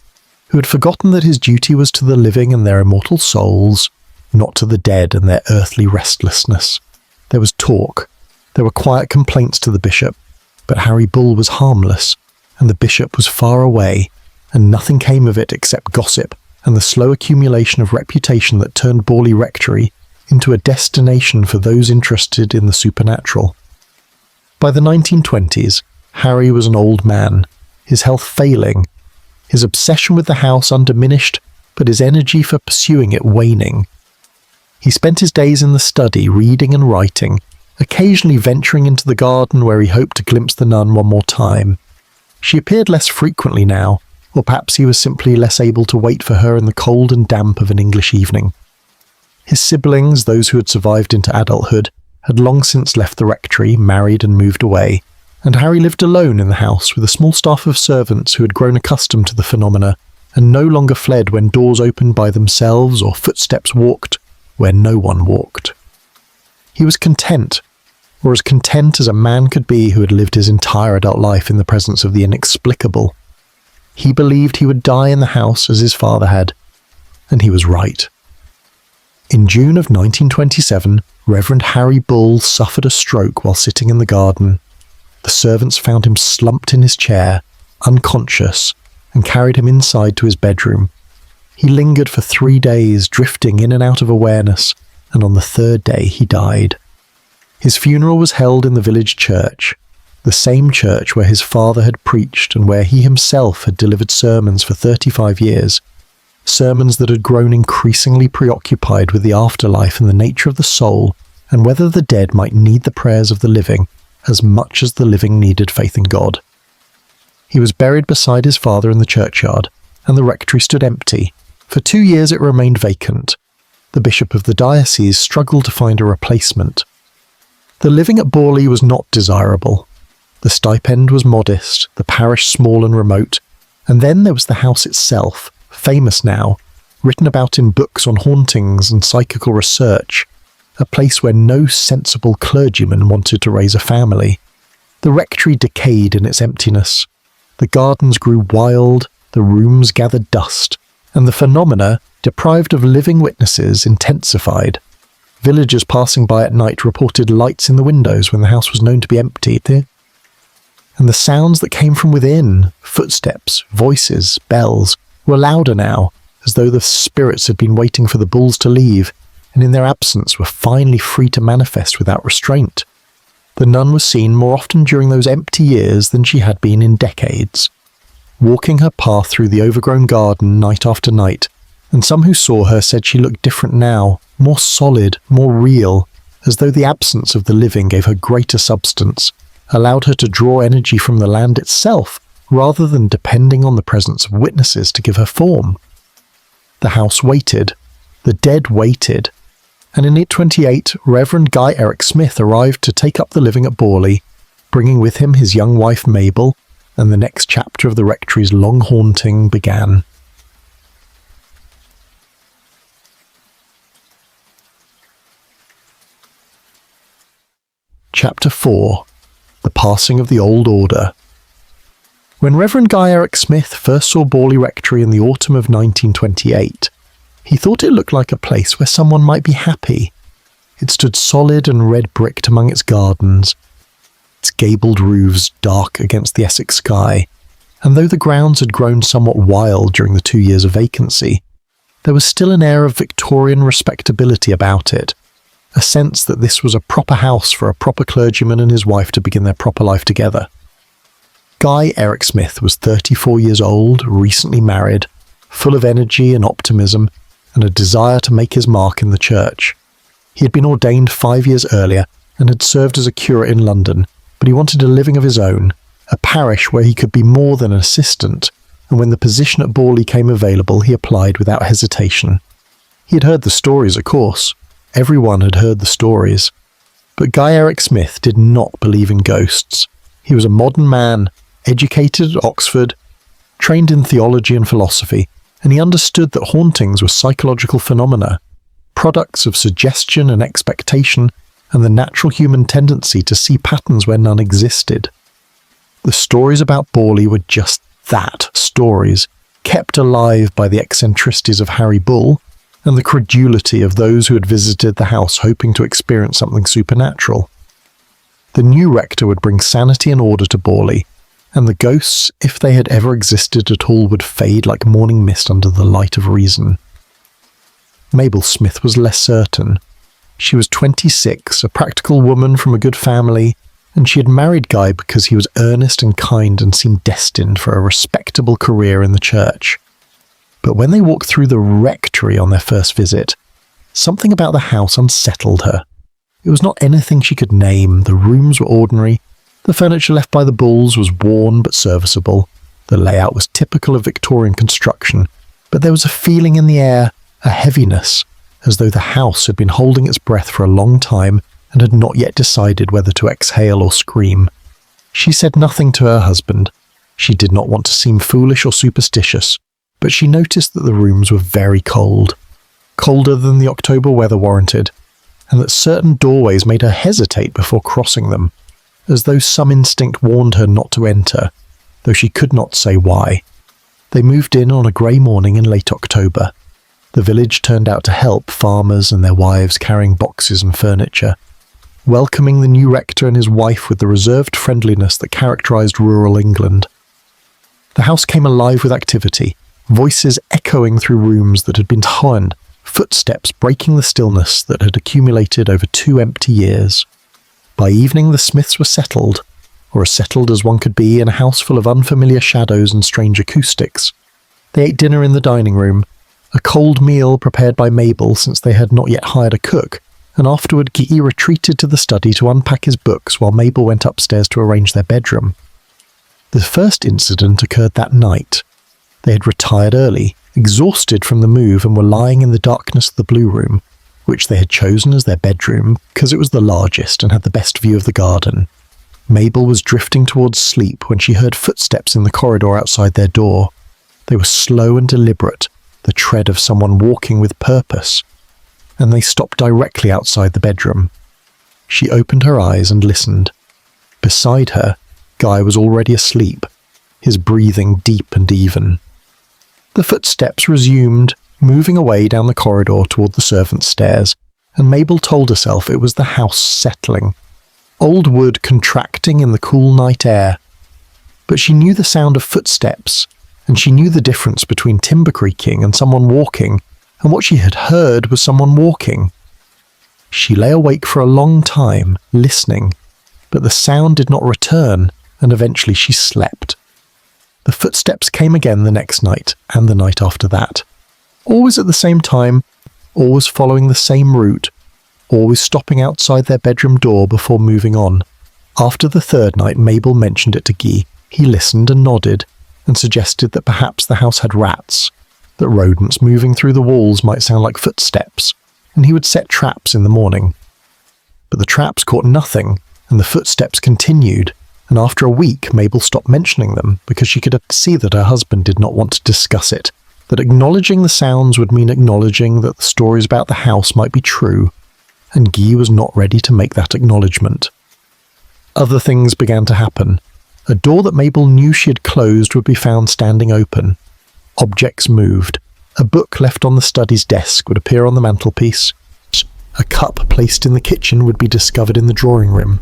[SPEAKER 1] who had forgotten that his duty was to the living and their immortal souls, not to the dead and their earthly restlessness. There was talk. There were quiet complaints to the bishop, but Harry Bull was harmless, and the bishop was far away, and nothing came of it except gossip and the slow accumulation of reputation that turned Borley Rectory into a destination for those interested in the supernatural. By the 1920s, Harry was an old man, his health failing, his obsession with the house undiminished, but his energy for pursuing it waning. He spent his days in the study, reading and writing, occasionally venturing into the garden where he hoped to glimpse the nun one more time. She appeared less frequently now, or perhaps he was simply less able to wait for her in the cold and damp of an English evening. His siblings, those who had survived into adulthood, had long since left the rectory, married and moved away, and Harry lived alone in the house with a small staff of servants who had grown accustomed to the phenomena and no longer fled when doors opened by themselves or footsteps walked where no one walked. He was content, or as content as a man could be who had lived his entire adult life in the presence of the inexplicable. He believed he would die in the house as his father had, and he was right. In June of 1927, Reverend Henry Bull suffered a stroke while sitting in the garden. The servants found him slumped in his chair, unconscious, and carried him inside to his bedroom. He lingered for 3 days, drifting in and out of awareness, and on the 3rd day he died. His funeral was held in the village church, the same church where his father had preached and where he himself had delivered sermons for 35 years, sermons that had grown increasingly preoccupied with the afterlife and the nature of the soul, and whether the dead might need the prayers of the living as much as the living needed faith in God. He was buried beside his father in the churchyard, and the rectory stood empty. For 2 years it remained vacant. The bishop of the diocese struggled to find a replacement. The living at Borley was not desirable. The stipend was modest, the parish small and remote, and then there was the house itself, famous now, written about in books on hauntings and psychical research, a place where no sensible clergyman wanted to raise a family. The rectory decayed in its emptiness. The gardens grew wild, the rooms gathered dust, and the phenomena, deprived of living witnesses, intensified. Villagers passing by at night reported lights in the windows when the house was known to be empty. And the sounds that came from within, footsteps, voices, bells, were louder now, as though the spirits had been waiting for the bulls to leave, and in their absence were finally free to manifest without restraint. The nun was seen more often during those empty years than she had been in decades, walking her path through the overgrown garden night after night, and some who saw her said she looked different now, more solid, more real, as though the absence of the living gave her greater substance, allowed her to draw energy from the land itself, rather than depending on the presence of witnesses to give her form. The house waited. The dead waited. And in 828, Reverend Guy Eric Smith arrived to take up the living at Borley, bringing with him his young wife Mabel, and the next chapter of the rectory's long haunting began. Chapter 4. The Passing of the Old Order. When Reverend Guy Eric Smith first saw Borley Rectory in the autumn of 1928, he thought it looked like a place where someone might be happy. It stood solid and red-bricked among its gardens, its gabled roofs dark against the Essex sky, and though the grounds had grown somewhat wild during the 2 years of vacancy, there was still an air of Victorian respectability about it, a sense that this was a proper house for a proper clergyman and his wife to begin their proper life together. Guy Eric Smith was 34 years old, recently married, full of energy and optimism, and a desire to make his mark in the church. He had been ordained 5 years earlier and had served as a curate in London, but he wanted a living of his own, a parish where he could be more than an assistant, and when the position at Borley came available, he applied without hesitation. He had heard the stories, of course. Everyone had heard the stories. But Guy Eric Smith did not believe in ghosts. He was a modern man, educated at Oxford, trained in theology and philosophy, and he understood that hauntings were psychological phenomena, products of suggestion and expectation, and the natural human tendency to see patterns where none existed. The stories about Borley were just that, stories, kept alive by the eccentricities of Henry Bull and the credulity of those who had visited the house hoping to experience something supernatural. The new rector would bring sanity and order to Borley, and the ghosts, if they had ever existed at all, would fade like morning mist under the light of reason. Mabel Smith was less certain. She was 26, a practical woman from a good family, and she had married Guy because he was earnest and kind and seemed destined for a respectable career in the church. But when they walked through the rectory on their first visit, something about the house unsettled her. It was not anything she could name. The rooms were ordinary. The furniture left by the Bulls was worn but serviceable. The layout was typical of Victorian construction, but there was a feeling in the air, a heaviness, as though the house had been holding its breath for a long time and had not yet decided whether to exhale or scream. She said nothing to her husband. She did not want to seem foolish or superstitious, but she noticed that the rooms were very cold, colder than the October weather warranted, and that certain doorways made her hesitate before crossing them, as though some instinct warned her not to enter, though she could not say why. They moved in on a grey morning in late October. The village turned out to help, farmers and their wives carrying boxes and furniture, welcoming the new rector and his wife with the reserved friendliness that characterised rural England. The house came alive with activity, voices echoing through rooms that had been torn, footsteps breaking the stillness that had accumulated over 2 empty years. By evening the Smiths were settled, or as settled as one could be in a house full of unfamiliar shadows and strange acoustics. They ate dinner in the dining room, a cold meal prepared by Mabel since they had not yet hired a cook, and afterward Guy retreated to the study to unpack his books while Mabel went upstairs to arrange their bedroom. The first incident occurred that night. They had retired early, exhausted from the move, and were lying in the darkness of the blue room, which they had chosen as their bedroom because it was the largest and had the best view of the garden. Mabel was drifting towards sleep when she heard footsteps in the corridor outside their door. They were slow and deliberate, the tread of someone walking with purpose, and they stopped directly outside the bedroom. She opened her eyes and listened. Beside her, Guy was already asleep, his breathing deep and even. The footsteps resumed, moving away down the corridor toward the servants' stairs, and Mabel told herself it was the house settling, old wood contracting in the cool night air. But she knew the sound of footsteps, and she knew the difference between timber creaking and someone walking, and what she had heard was someone walking. She lay awake for a long time, listening, but the sound did not return, and eventually she slept. The footsteps came again the next night, and the night after that. Always at the same time, always following the same route, always stopping outside their bedroom door before moving on. After the third night, Mabel mentioned it to Guy. He listened and nodded, and suggested that perhaps the house had rats, that rodents moving through the walls might sound like footsteps, and he would set traps in the morning. But the traps caught nothing, and the footsteps continued, and after a week Mabel stopped mentioning them because she could see that her husband did not want to discuss it, that acknowledging the sounds would mean acknowledging that the stories about the house might be true, and Guy was not ready to make that acknowledgement. Other things began to happen. A door that Mabel knew she had closed would be found standing open. Objects moved. A book left on the study's desk would appear on the mantelpiece. A cup placed in the kitchen would be discovered in the drawing room.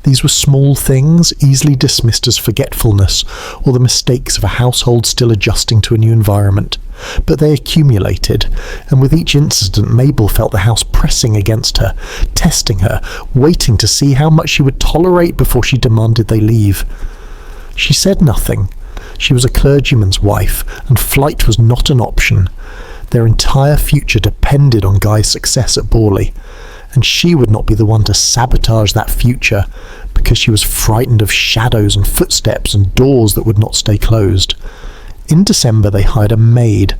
[SPEAKER 1] These were small things, easily dismissed as forgetfulness or the mistakes of a household still adjusting to a new environment. But they accumulated, and with each incident Mabel felt the house pressing against her, testing her, waiting to see how much she would tolerate before she demanded they leave. She said nothing. She was a clergyman's wife, and flight was not an option. Their entire future depended on Guy's success at Borley, and she would not be the one to sabotage that future because she was frightened of shadows and footsteps and doors that would not stay closed. In December they hired a maid,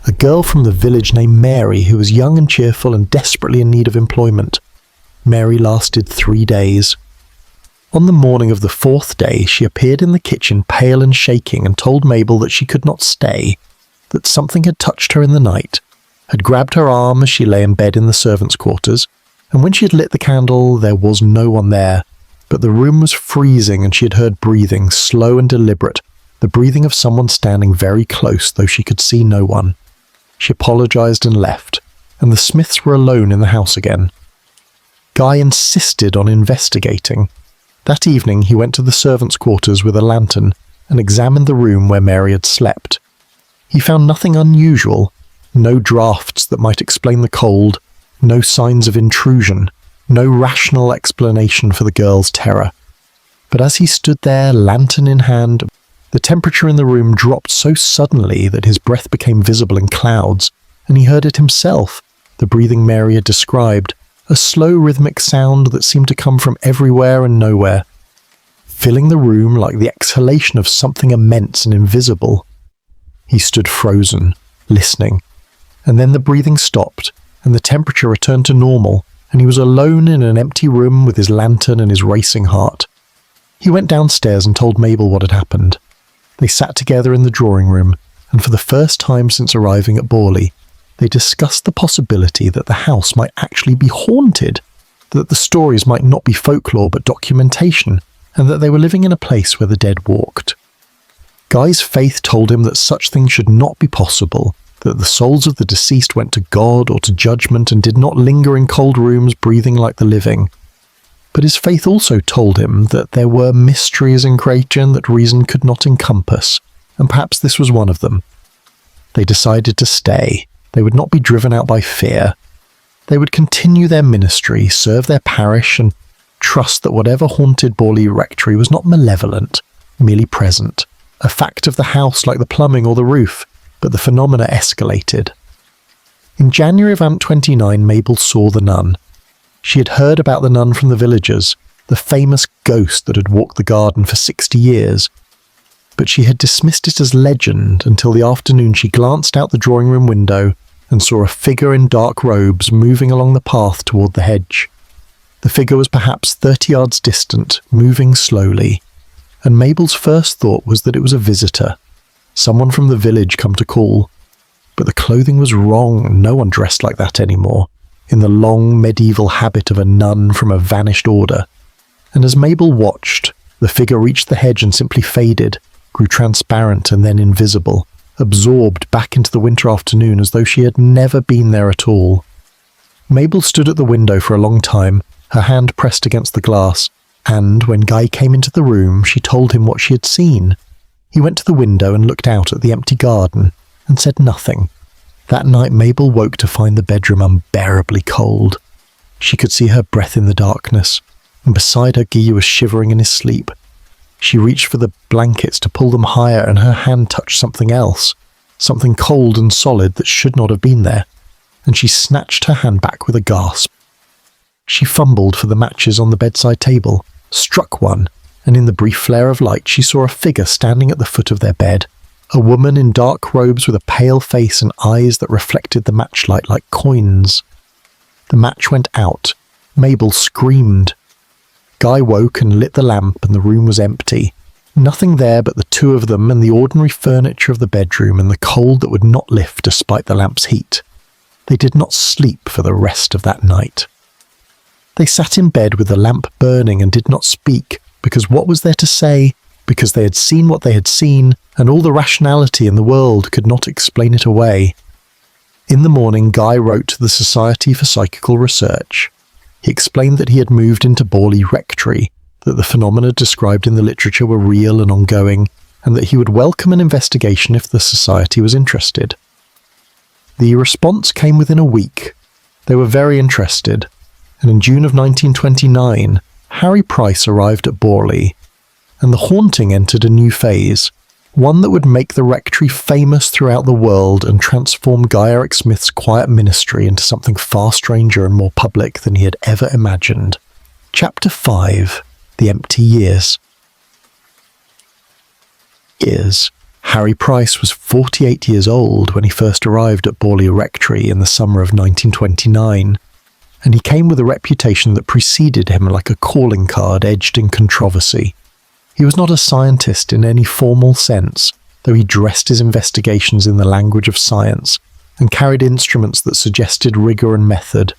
[SPEAKER 1] a girl from the village named Mary, who was young and cheerful and desperately in need of employment. Mary lasted 3 days. On the morning of the 4th day she appeared in the kitchen pale and shaking and told Mabel that she could not stay, that something had touched her in the night, had grabbed her arm as she lay in bed in the servants' quarters, and when she had lit the candle there was no one there, but the room was freezing and she had heard breathing, slow and deliberate, the breathing of someone standing very close though she could see no one. She apologised and left, and the Smiths were alone in the house again. Guy insisted on investigating. That evening he went to the servants' quarters with a lantern and examined the room where Mary had slept. He found nothing unusual, no draughts that might explain the cold, no signs of intrusion, no rational explanation for the girl's terror. But as he stood there, lantern in hand, the temperature in the room dropped so suddenly that his breath became visible in clouds, and he heard it himself, the breathing Mary had described, a slow rhythmic sound that seemed to come from everywhere and nowhere, filling the room like the exhalation of something immense and invisible. He stood frozen, listening, and then the breathing stopped, and the temperature returned to normal, and he was alone in an empty room with his lantern and his racing heart. He went downstairs and told Mabel what had happened. They sat together in the drawing room, and for the first time since arriving at Borley, they discussed the possibility that the house might actually be haunted, that the stories might not be folklore but documentation, and that they were living in a place where the dead walked. Guy's faith told him that such things should not be possible, that the souls of the deceased went to God or to judgment and did not linger in cold rooms breathing like the living. But his faith also told him that there were mysteries in creation that reason could not encompass, and perhaps this was one of them. They decided to stay. They would not be driven out by fear. They would continue their ministry, serve their parish, and trust that whatever haunted Borley Rectory was not malevolent, merely present, a fact of the house like the plumbing or the roof, but the phenomena escalated. In January of AMP 29, Mabel saw the nun. She had heard about the nun from the villagers, the famous ghost that had walked the garden for 60 years. But she had dismissed it as legend until the afternoon she glanced out the drawing room window and saw a figure in dark robes moving along the path toward the hedge. The figure was perhaps 30 yards distant, moving slowly, and Mabel's first thought was that it was a visitor, someone from the village come to call. But the clothing was wrong, no one dressed like that anymore, in the long medieval habit of a nun from a vanished order. And as Mabel watched, the figure reached the hedge and simply faded, grew transparent and then invisible, absorbed back into the winter afternoon as though she had never been there at all. Mabel stood at the window for a long time, her hand pressed against the glass, and when Guy came into the room, she told him what she had seen. He went to the window and looked out at the empty garden, and said nothing. That night Mabel woke to find the bedroom unbearably cold. She could see her breath in the darkness, and beside her Guy was shivering in his sleep. She reached for the blankets to pull them higher, and her hand touched something else, something cold and solid that should not have been there, and she snatched her hand back with a gasp. She fumbled for the matches on the bedside table, struck one, and in the brief flare of light she saw a figure standing at the foot of their bed, a woman in dark robes with a pale face and eyes that reflected the matchlight like coins. The match went out. Mabel screamed. Guy woke and lit the lamp, and the room was empty. Nothing there but the two of them and the ordinary furniture of the bedroom and the cold that would not lift despite the lamp's heat. They did not sleep for the rest of that night. They sat in bed with the lamp burning and did not speak, because what was there to say? Because they had seen what they had seen, and all the rationality in the world could not explain it away. In the morning, Guy wrote to the Society for Psychical Research. He explained that he had moved into Borley Rectory, that the phenomena described in the literature were real and ongoing, and that he would welcome an investigation if the Society was interested. The response came within a week. They were very interested, and in June of 1929, Harry Price arrived at Borley, and the haunting entered a new phase, one that would make the rectory famous throughout the world and transform Guy Eric Smith's quiet ministry into something far stranger and more public than he had ever imagined. Chapter 5. The Empty Years. Harry Price was 48 years old when he first arrived at Borley Rectory in the summer of 1929, and he came with a reputation that preceded him like a calling card edged in controversy. He was not a scientist in any formal sense, though he dressed his investigations in the language of science and carried instruments that suggested rigour and method.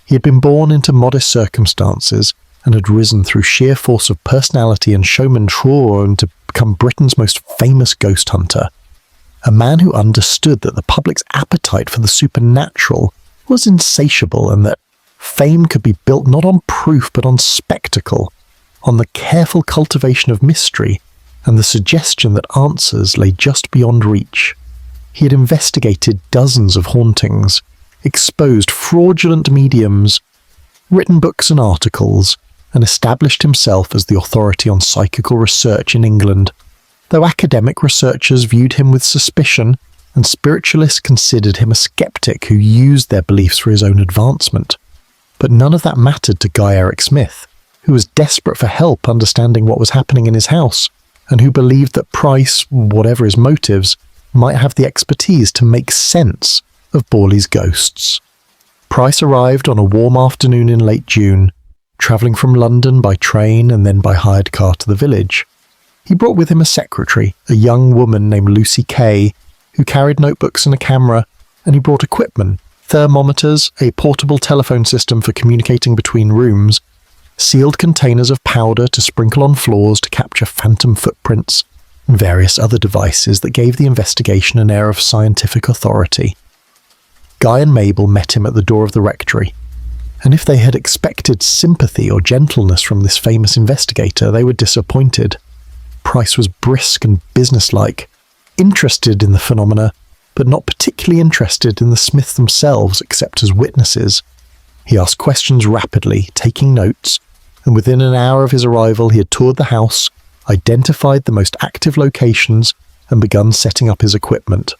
[SPEAKER 1] He had been born into modest circumstances and had risen through sheer force of personality and showmanship and to become Britain's most famous ghost hunter, a man who understood that the public's appetite for the supernatural was insatiable and that fame could be built not on proof but on spectacle, on the careful cultivation of mystery and the suggestion that answers lay just beyond reach. He had investigated dozens of hauntings, exposed fraudulent mediums, written books and articles, and established himself as the authority on psychical research in England, though academic researchers viewed him with suspicion and spiritualists considered him a skeptic who used their beliefs for his own advancement. But none of that mattered to Guy Eric Smith, who was desperate for help understanding what was happening in his house, and who believed that Price, whatever his motives, might have the expertise to make sense of Borley's ghosts. Price arrived on a warm afternoon in late June, travelling from London by train and then by hired car to the village. He brought with him a secretary, a young woman named Lucy Kay, who carried notebooks and a camera, and he brought equipment, thermometers, a portable telephone system for communicating between rooms, sealed containers of powder to sprinkle on floors to capture phantom footprints, and various other devices that gave the investigation an air of scientific authority. Guy and Mabel met him at the door of the rectory, and if they had expected sympathy or gentleness from this famous investigator, they were disappointed. Price was brisk and businesslike, interested in the phenomena, but not particularly interested in the Smiths themselves except as witnesses. He asked questions rapidly, taking notes, and within an hour of his arrival he had toured the house, identified the most active locations, and begun setting up his equipment.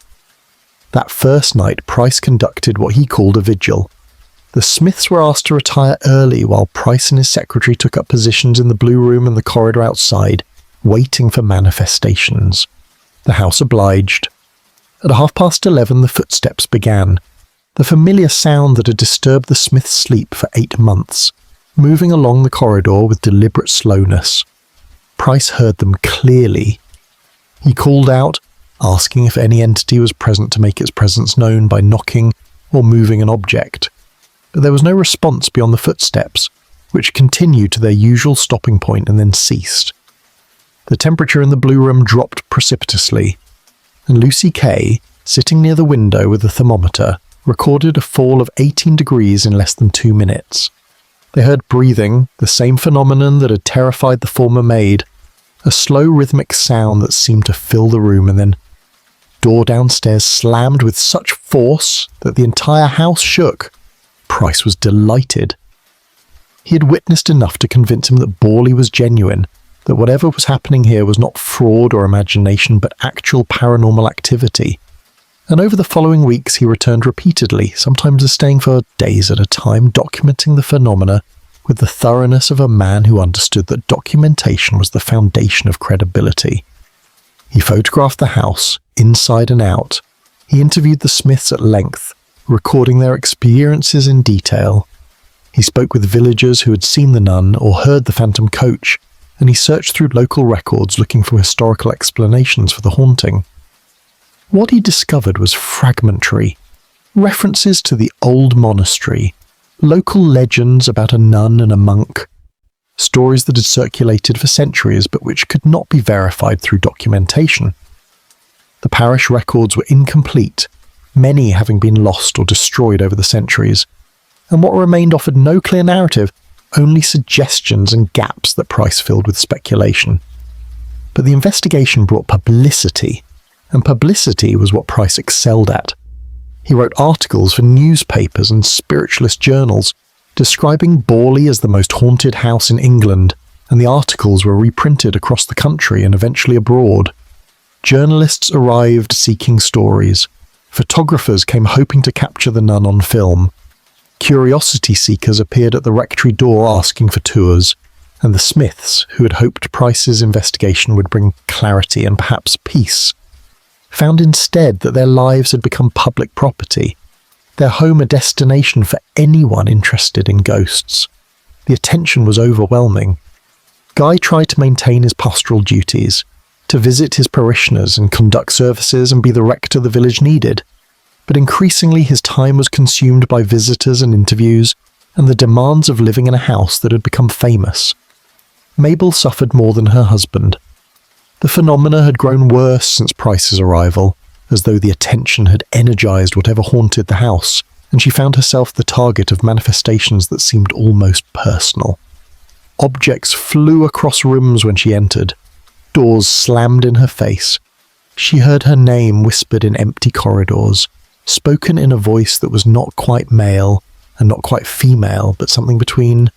[SPEAKER 1] That first night, Price conducted what he called a vigil. The Smiths were asked to retire early while Price and his secretary took up positions in the blue room and the corridor outside, waiting for manifestations. The house obliged. At 11:30, the footsteps began, the familiar sound that had disturbed the Smiths' sleep for 8 months, moving along the corridor with deliberate slowness. Price heard them clearly. He called out, asking if any entity was present to make its presence known by knocking or moving an object. But there was no response beyond the footsteps, which continued to their usual stopping point and then ceased. The temperature in the blue room dropped precipitously, and Lucy Kay, sitting near the window with the thermometer, recorded a fall of 18 degrees in less than 2 minutes. They heard breathing, the same phenomenon that had terrified the former maid, a slow rhythmic sound that seemed to fill the room, and then door downstairs slammed with such force that the entire house shook. Price was delighted. He had witnessed enough to convince him that Borley was genuine, that whatever was happening here was not fraud or imagination but actual paranormal activity. And over the following weeks he returned repeatedly, sometimes staying for days at a time, documenting the phenomena with the thoroughness of a man who understood that documentation was the foundation of credibility. He photographed the house, inside and out. He interviewed the Smiths at length, recording their experiences in detail. He spoke with villagers who had seen the nun or heard the phantom coach, and he searched through local records looking for historical explanations for the haunting. What he discovered was fragmentary. References to the old monastery, local legends about a nun and a monk, stories that had circulated for centuries but which could not be verified through documentation. The parish records were incomplete, many having been lost or destroyed over the centuries, and what remained offered no clear narrative, only suggestions and gaps that Price filled with speculation. But the investigation brought publicity, and publicity was what Price excelled at. He wrote articles for newspapers and spiritualist journals, describing Borley as the most haunted house in England, and the articles were reprinted across the country and eventually abroad. Journalists arrived seeking stories. Photographers came hoping to capture the nun on film. Curiosity seekers appeared at the rectory door asking for tours, and the Smiths, who had hoped Price's investigation would bring clarity and perhaps peace, found instead that their lives had become public property, their home a destination for anyone interested in ghosts. The attention was overwhelming. Guy tried to maintain his pastoral duties, to visit his parishioners and conduct services and be the rector the village needed, but increasingly his time was consumed by visitors and interviews and the demands of living in a house that had become famous. Mabel suffered more than her husband. The phenomena had grown worse since Price's arrival, as though the attention had energized whatever haunted the house, and she found herself the target of manifestations that seemed almost personal. Objects flew across rooms when she entered. Doors slammed in her face. She heard her name whispered in empty corridors, spoken in a voice that was not quite male and not quite female, but something between.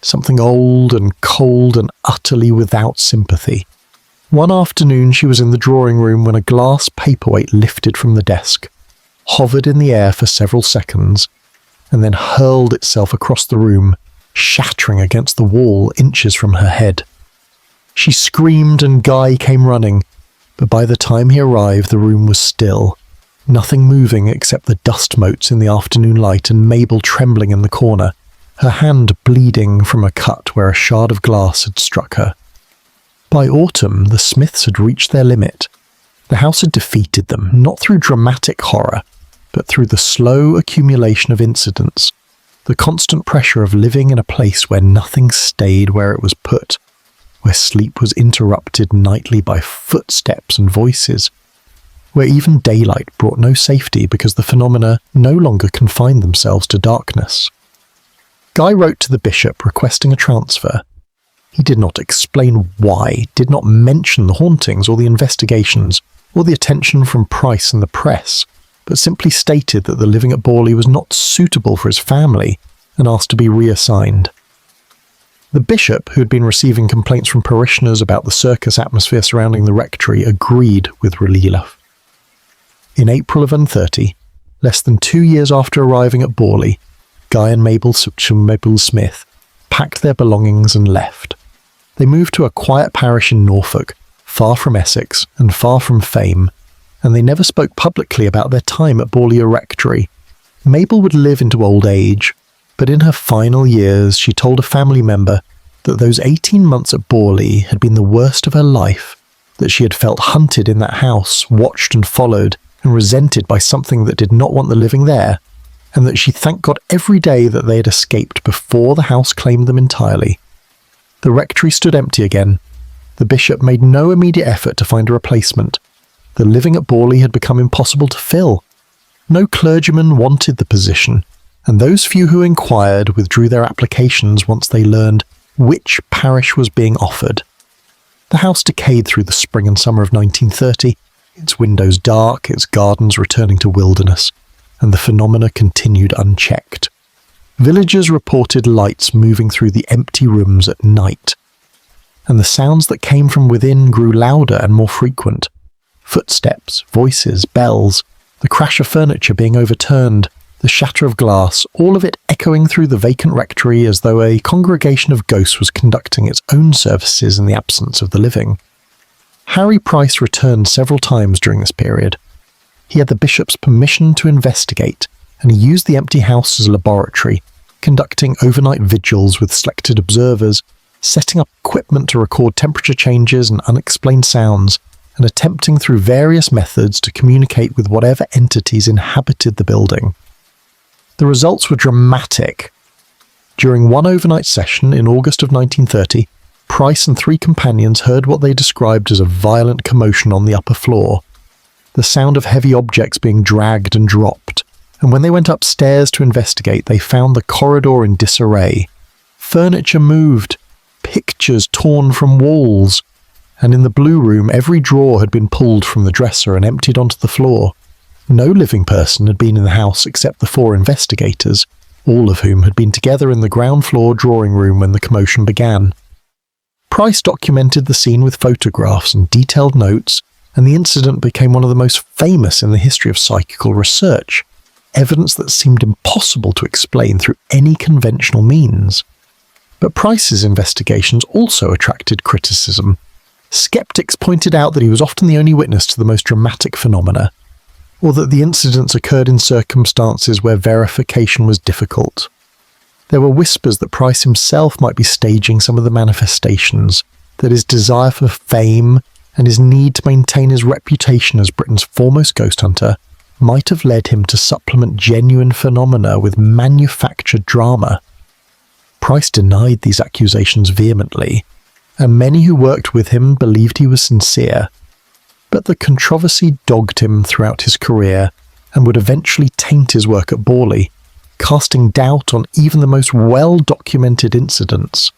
[SPEAKER 1] Something old and cold and utterly without sympathy. One afternoon she was in the drawing room when a glass paperweight lifted from the desk, hovered in the air for several seconds, and then hurled itself across the room, shattering against the wall inches from her head. She screamed and Guy came running, but by the time he arrived the room was still, nothing moving except the dust motes in the afternoon light and Mabel trembling in the corner, her hand bleeding from a cut where a shard of glass had struck her. By autumn, the Smiths had reached their limit. The house had defeated them, not through dramatic horror, but through the slow accumulation of incidents, the constant pressure of living in a place where nothing stayed where it was put, where sleep was interrupted nightly by footsteps and voices, where even daylight brought no safety because the phenomena no longer confined themselves to darkness. Guy wrote to the bishop requesting a transfer. He did not explain why, did not mention the hauntings or the investigations, or the attention from Price and the press, but simply stated that the living at Borley was not suitable for his family and asked to be reassigned. The bishop, who had been receiving complaints from parishioners about the circus atmosphere surrounding the rectory, agreed with Relief. In April of 130, less than 2 years after arriving at Borley, Guy and Mabel Smith packed their belongings and left. They moved to a quiet parish in Norfolk, far from Essex and far from fame, and they never spoke publicly about their time at Borley Rectory. Mabel would live into old age, but in her final years she told a family member that those 18 months at Borley had been the worst of her life, that she had felt hunted in that house, watched and followed, and resented by something that did not want the living there, and that she thanked God every day that they had escaped before the house claimed them entirely. The rectory stood empty again. The bishop made no immediate effort to find a replacement. The living at Borley had become impossible to fill. No clergyman wanted the position, and those few who inquired withdrew their applications once they learned which parish was being offered. The house decayed through the spring and summer of 1930, its windows dark, its gardens returning to wilderness, and the phenomena continued unchecked. Villagers reported lights moving through the empty rooms at night, and the sounds that came from within grew louder and more frequent. Footsteps, voices, bells, the crash of furniture being overturned, the shatter of glass, all of it echoing through the vacant rectory as though a congregation of ghosts was conducting its own services in the absence of the living. Harry Price returned several times during this period. He had the bishop's permission to investigate, and he used the empty house as a laboratory, conducting overnight vigils with selected observers, setting up equipment to record temperature changes and unexplained sounds, and attempting through various methods to communicate with whatever entities inhabited the building. The results were dramatic. During one overnight session in August of 1930, Price and 3 companions heard what they described as a violent commotion on the upper floor, the sound of heavy objects being dragged and dropped, and when they went upstairs to investigate, they found the corridor in disarray. Furniture moved, pictures torn from walls, and in the blue room every drawer had been pulled from the dresser and emptied onto the floor. No living person had been in the house except the 4 investigators, all of whom had been together in the ground floor drawing room when the commotion began. Price documented the scene with photographs and detailed notes, and the incident became one of the most famous in the history of psychical research, evidence that seemed impossible to explain through any conventional means. But Price's investigations also attracted criticism. Skeptics pointed out that he was often the only witness to the most dramatic phenomena, or that the incidents occurred in circumstances where verification was difficult. There were whispers that Price himself might be staging some of the manifestations, that his desire for fame and his need to maintain his reputation as Britain's foremost ghost hunter might have led him to supplement genuine phenomena with manufactured drama. Price denied these accusations vehemently, and many who worked with him believed he was sincere. But the controversy dogged him throughout his career and would eventually taint his work at Borley, casting doubt on even the most well-documented incidents.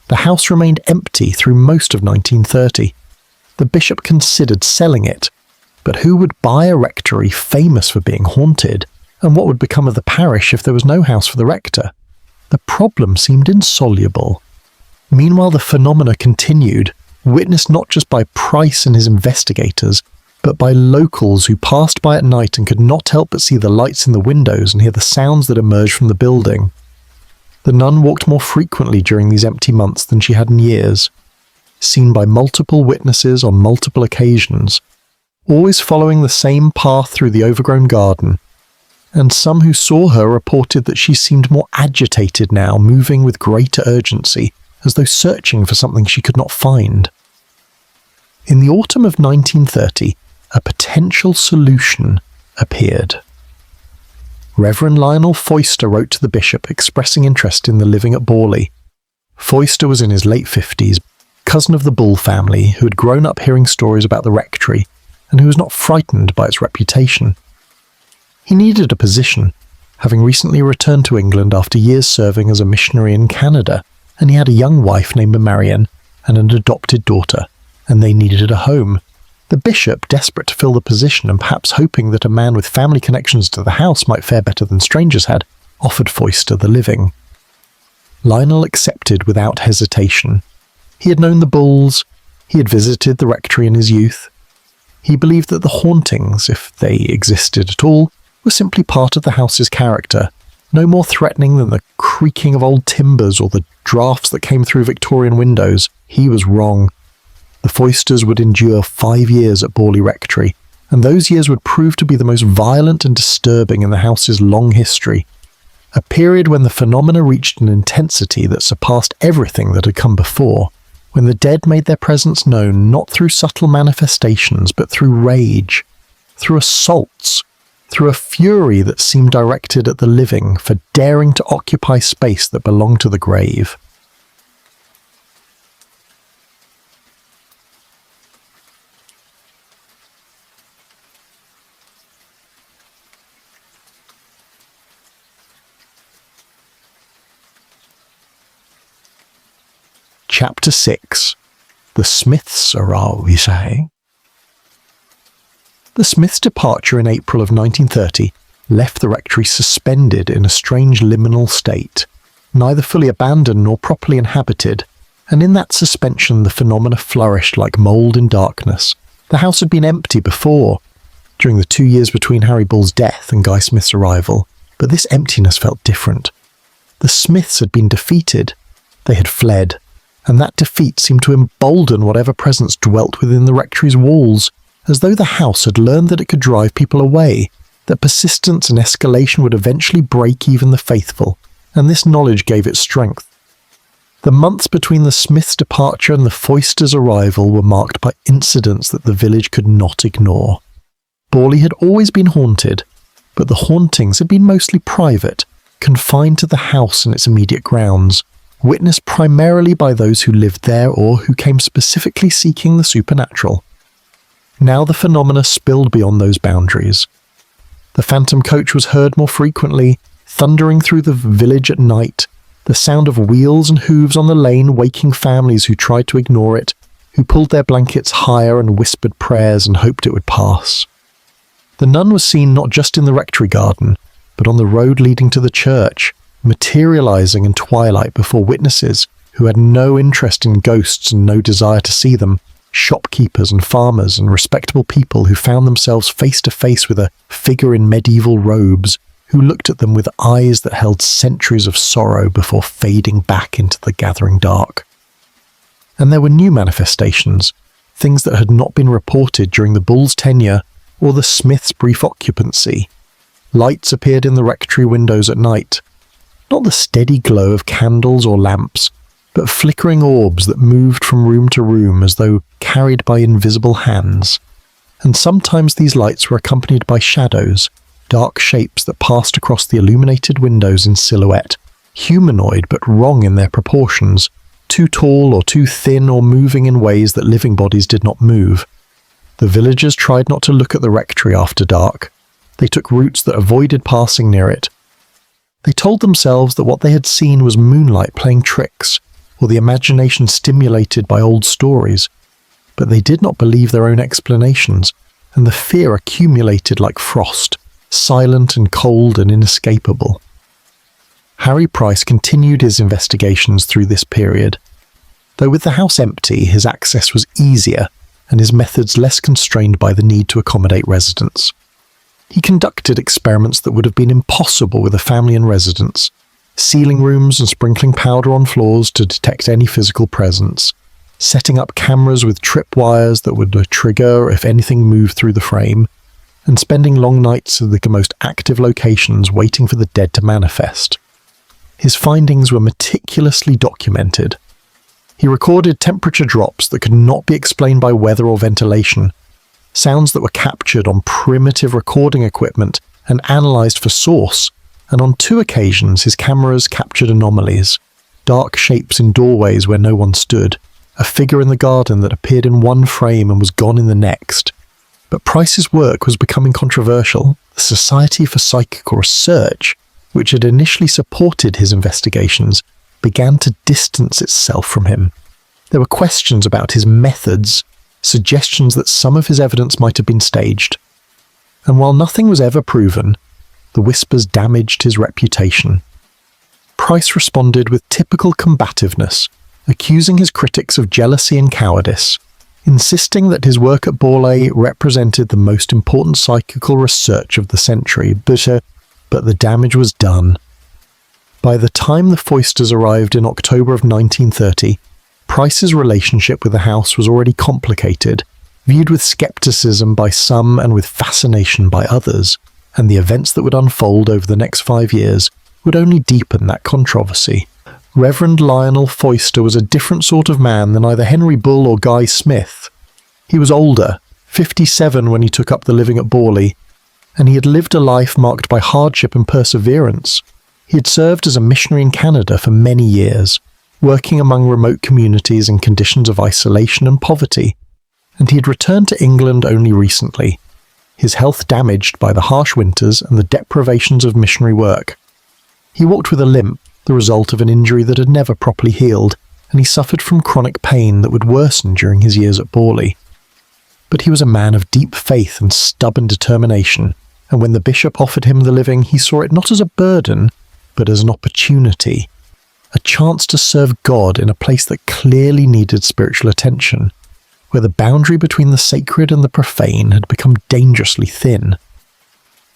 [SPEAKER 1] The house remained empty through most of 1930. The bishop considered selling it, but who would buy a rectory famous for being haunted, and what would become of the parish if there was no house for the rector? The problem seemed insoluble. Meanwhile, the phenomena continued, witnessed not just by Price and his investigators, but by locals who passed by at night and could not help but see the lights in the windows and hear the sounds that emerged from the building. The nun walked more frequently during these empty months than she had in years, seen by multiple witnesses on multiple occasions, always following the same path through the overgrown garden, and some who saw her reported that she seemed more agitated now, moving with greater urgency, as though searching for something she could not find. In the autumn of 1930, a potential solution appeared. Reverend Lionel Foyster wrote to the bishop expressing interest in the living at Borley. Foyster was in his late 50s, cousin of the Bull family who had grown up hearing stories about the rectory and who was not frightened by its reputation. He needed a position, having recently returned to England after years serving as a missionary in Canada, and he had a young wife named Marian and an adopted daughter, and they needed a home. The bishop, desperate to fill the position and perhaps hoping that a man with family connections to the house might fare better than strangers had, offered Foyster the living. Lionel accepted without hesitation. He had known the Bulls, he had visited the rectory in his youth. He believed that the hauntings, if they existed at all, were simply part of the house's character, no more threatening than the creaking of old timbers or the drafts that came through Victorian windows. He was wrong. The Foysters would endure 5 years at Borley Rectory, and those years would prove to be the most violent and disturbing in the house's long history, a period when the phenomena reached an intensity that surpassed everything that had come before, when the dead made their presence known not through subtle manifestations but through rage, through assaults, through a fury that seemed directed at the living for daring to occupy space that belonged to the grave. Chapter 6. The Smiths Are We Say? The Smiths' departure in April of 1930 left the rectory suspended in a strange liminal state, neither fully abandoned nor properly inhabited, and in that suspension the phenomena flourished like mould in darkness. The house had been empty before, during the 2 years between Harry Bull's death and Guy Smith's arrival, but this emptiness felt different. The Smiths had been defeated. They had fled, and that defeat seemed to embolden whatever presence dwelt within the rectory's walls, as though the house had learned that it could drive people away, that persistence and escalation would eventually break even the faithful, and this knowledge gave it strength. The months between the Smiths' departure and the Foysters' arrival were marked by incidents that the village could not ignore. Borley had always been haunted, but the hauntings had been mostly private, confined to the house and its immediate grounds, witnessed primarily by those who lived there or who came specifically seeking the supernatural. Now the phenomena spilled beyond those boundaries. The phantom coach was heard more frequently, thundering through the village at night, the sound of wheels and hooves on the lane waking families who tried to ignore it, who pulled their blankets higher and whispered prayers and hoped it would pass. The nun was seen not just in the rectory garden, but on the road leading to the church, materializing in twilight before witnesses who had no interest in ghosts and no desire to see them, shopkeepers and farmers and respectable people who found themselves face to face with a figure in medieval robes who looked at them with eyes that held centuries of sorrow before fading back into the gathering dark. And there were new manifestations, things that had not been reported during the Bull's tenure or the Smiths' brief occupancy. Lights appeared in the rectory windows at night, not the steady glow of candles or lamps, but flickering orbs that moved from room to room as though carried by invisible hands. And sometimes these lights were accompanied by shadows, dark shapes that passed across the illuminated windows in silhouette, humanoid but wrong in their proportions, too tall or too thin or moving in ways that living bodies did not move. The villagers tried not to look at the rectory after dark. They took routes that avoided passing near it. They told themselves that what they had seen was moonlight playing tricks, or the imagination stimulated by old stories, but they did not believe their own explanations, and the fear accumulated like frost, silent and cold and inescapable. Harry Price continued his investigations through this period. Though with the house empty, his access was easier, and his methods less constrained by the need to accommodate residents. He conducted experiments that would have been impossible with a family in residence, sealing rooms and sprinkling powder on floors to detect any physical presence, setting up cameras with tripwires that would trigger if anything moved through the frame, and spending long nights at the most active locations waiting for the dead to manifest. His findings were meticulously documented. He recorded temperature drops that could not be explained by weather or ventilation, sounds that were captured on primitive recording equipment and analysed for source, and on 2 occasions his cameras captured anomalies, dark shapes in doorways where no one stood, a figure in the garden that appeared in one frame and was gone in the next. But Price's work was becoming controversial. The Society for Psychical Research, which had initially supported his investigations, began to distance itself from him. There were questions about his methods, suggestions that some of his evidence might have been staged. And while nothing was ever proven, the whispers damaged his reputation. Price responded with typical combativeness, accusing his critics of jealousy and cowardice, insisting that his work at Borley represented the most important psychical research of the century, but the damage was done. By the time the Foysters arrived in October of 1930, Price's relationship with the house was already complicated, viewed with scepticism by some and with fascination by others, and the events that would unfold over the next 5 years would only deepen that controversy. Reverend Lionel Foyster was a different sort of man than either Henry Bull or Guy Smith. He was older, 57 when he took up the living at Borley, and he had lived a life marked by hardship and perseverance. He had served as a missionary in Canada for many years, working among remote communities in conditions of isolation and poverty, and he had returned to England only recently, his health damaged by the harsh winters and the deprivations of missionary work. He walked with a limp, the result of an injury that had never properly healed, and he suffered from chronic pain that would worsen during his years at Borley. But he was a man of deep faith and stubborn determination, and when the bishop offered him the living, he saw it not as a burden, but as an opportunity, a chance to serve God in a place that clearly needed spiritual attention, where the boundary between the sacred and the profane had become dangerously thin.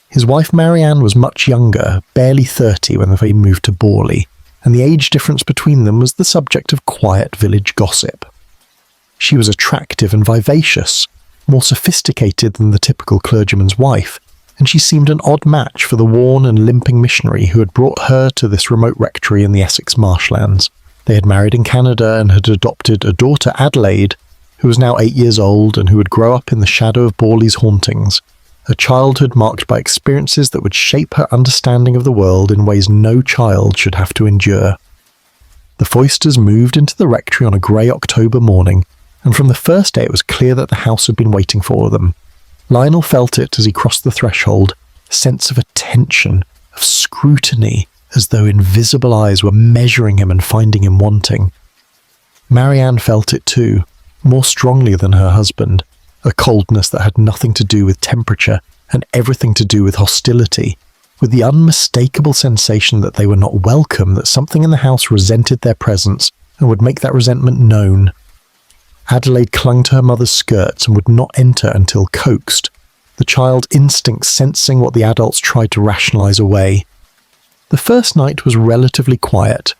[SPEAKER 1] His wife Marianne was much younger, barely 30 when they moved to Borley, and the age difference between them was the subject of quiet village gossip. She was attractive and vivacious, more sophisticated than the typical clergyman's wife, and she seemed an odd match for the worn and limping missionary who had brought her to this remote rectory in the Essex marshlands. They had married in Canada and had adopted a daughter, Adelaide, who was now 8 years old and who would grow up in the shadow of Borley's hauntings, a childhood marked by experiences that would shape her understanding of the world in ways no child should have to endure. The Foysters moved into the rectory on a grey October morning, and from the first day it was clear that the house had been waiting for them. Lionel felt it as he crossed the threshold, a sense of attention, of scrutiny, as though invisible eyes were measuring him and finding him wanting. Marianne felt it too, more strongly than her husband, a coldness that had nothing to do with temperature and everything to do with hostility, with the unmistakable sensation that they were not welcome, that something in the house resented their presence and would make that resentment known. Adelaide clung to her mother's skirts and would not enter until coaxed, the child's instinct sensing what the adults tried to rationalise away. The first night was relatively quiet.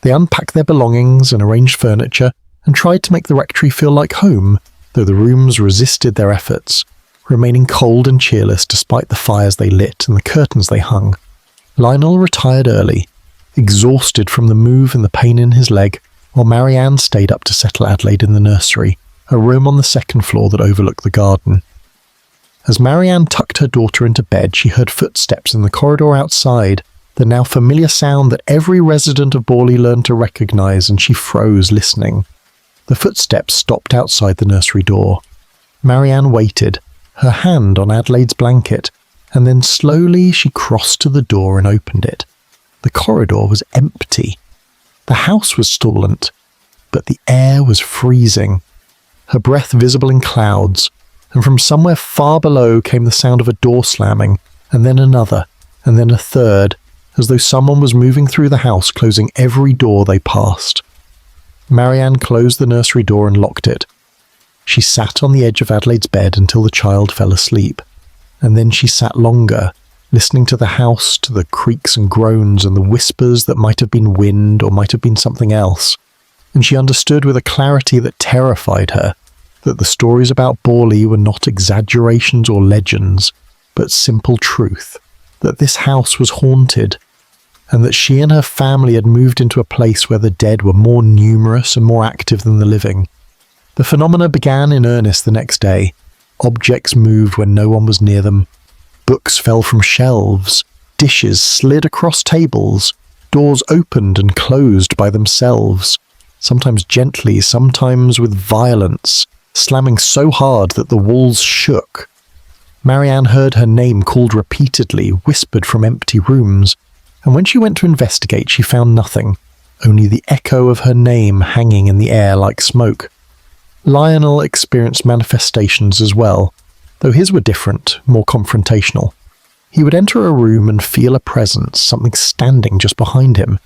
[SPEAKER 1] They unpacked their belongings and arranged furniture and tried to make the rectory feel like home, though the rooms resisted their efforts, remaining cold and cheerless despite the fires they lit and the curtains they hung. Lionel retired early, exhausted from the move and the pain in his leg, while Marianne stayed up to settle Adelaide in the nursery, a room on the second floor that overlooked the garden. As Marianne tucked her daughter into bed, she heard footsteps in the corridor outside, the now familiar sound that every resident of Borley learned to recognise, and she froze, listening. The footsteps stopped outside the nursery door. Marianne waited, her hand on Adelaide's blanket, and then slowly she crossed to the door and opened it. The corridor was empty. The house was stallant, but the air was freezing, her breath visible in clouds, and from somewhere far below came the sound of a door slamming, and then another, and then a third, as though someone was moving through the house, closing every door they passed. Marianne closed the nursery door and locked it. She sat on the edge of Adelaide's bed until the child fell asleep, and then she sat longer, listening to the house, to the creaks and groans and the whispers that might have been wind or might have been something else, and she understood with a clarity that terrified her that the stories about Borley were not exaggerations or legends, but simple truth, that this house was haunted, and that she and her family had moved into a place where the dead were more numerous and more active than the living. The phenomena began in earnest the next day. Objects moved when no one was near them. Books fell from shelves. Dishes slid across tables. Doors opened and closed by themselves, sometimes gently, sometimes with violence, slamming so hard that the walls shook. Marianne heard her name called repeatedly, whispered from empty rooms, and when she went to investigate she found nothing, only the echo of her name hanging in the air like smoke. Lionel experienced manifestations as well, though his were different, more confrontational. He would enter a room and feel a presence, something standing just behind him,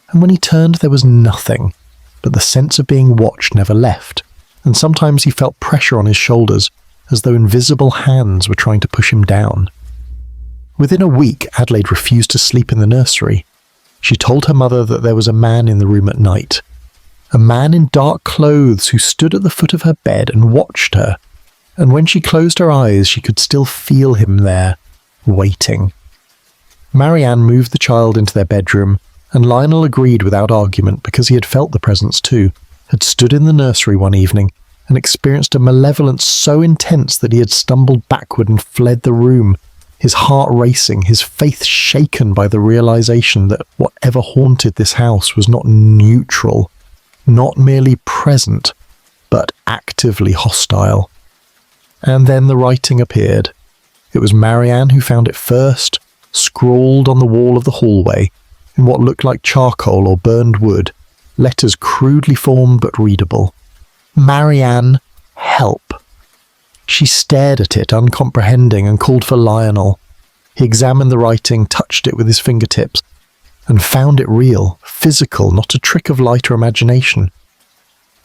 [SPEAKER 1] and when he turned there was nothing, but the sense of being watched never left, and sometimes he felt pressure on his shoulders, as though invisible hands were trying to push him down. Within a week, Adelaide refused to sleep in the nursery. She told her mother that there was a man in the room at night, a man in dark clothes who stood at the foot of her bed and watched her, and when she closed her eyes she could still feel him there, waiting. Marianne moved the child into their bedroom, and Lionel agreed without argument because he had felt the presence too, had stood in the nursery one evening and experienced a malevolence so intense that he had stumbled backward and fled the room, his heart racing, his faith shaken by the realization that whatever haunted this house was not neutral, not merely present, but actively hostile. And then the writing appeared. It was Marianne who found it first, scrawled on the wall of the hallway, in what looked like charcoal or burned wood, letters crudely formed but readable. Marianne, help. She stared at it, uncomprehending, and called for Lionel. He examined the writing, touched it with his fingertips, and found it real, physical, not a trick of light or imagination.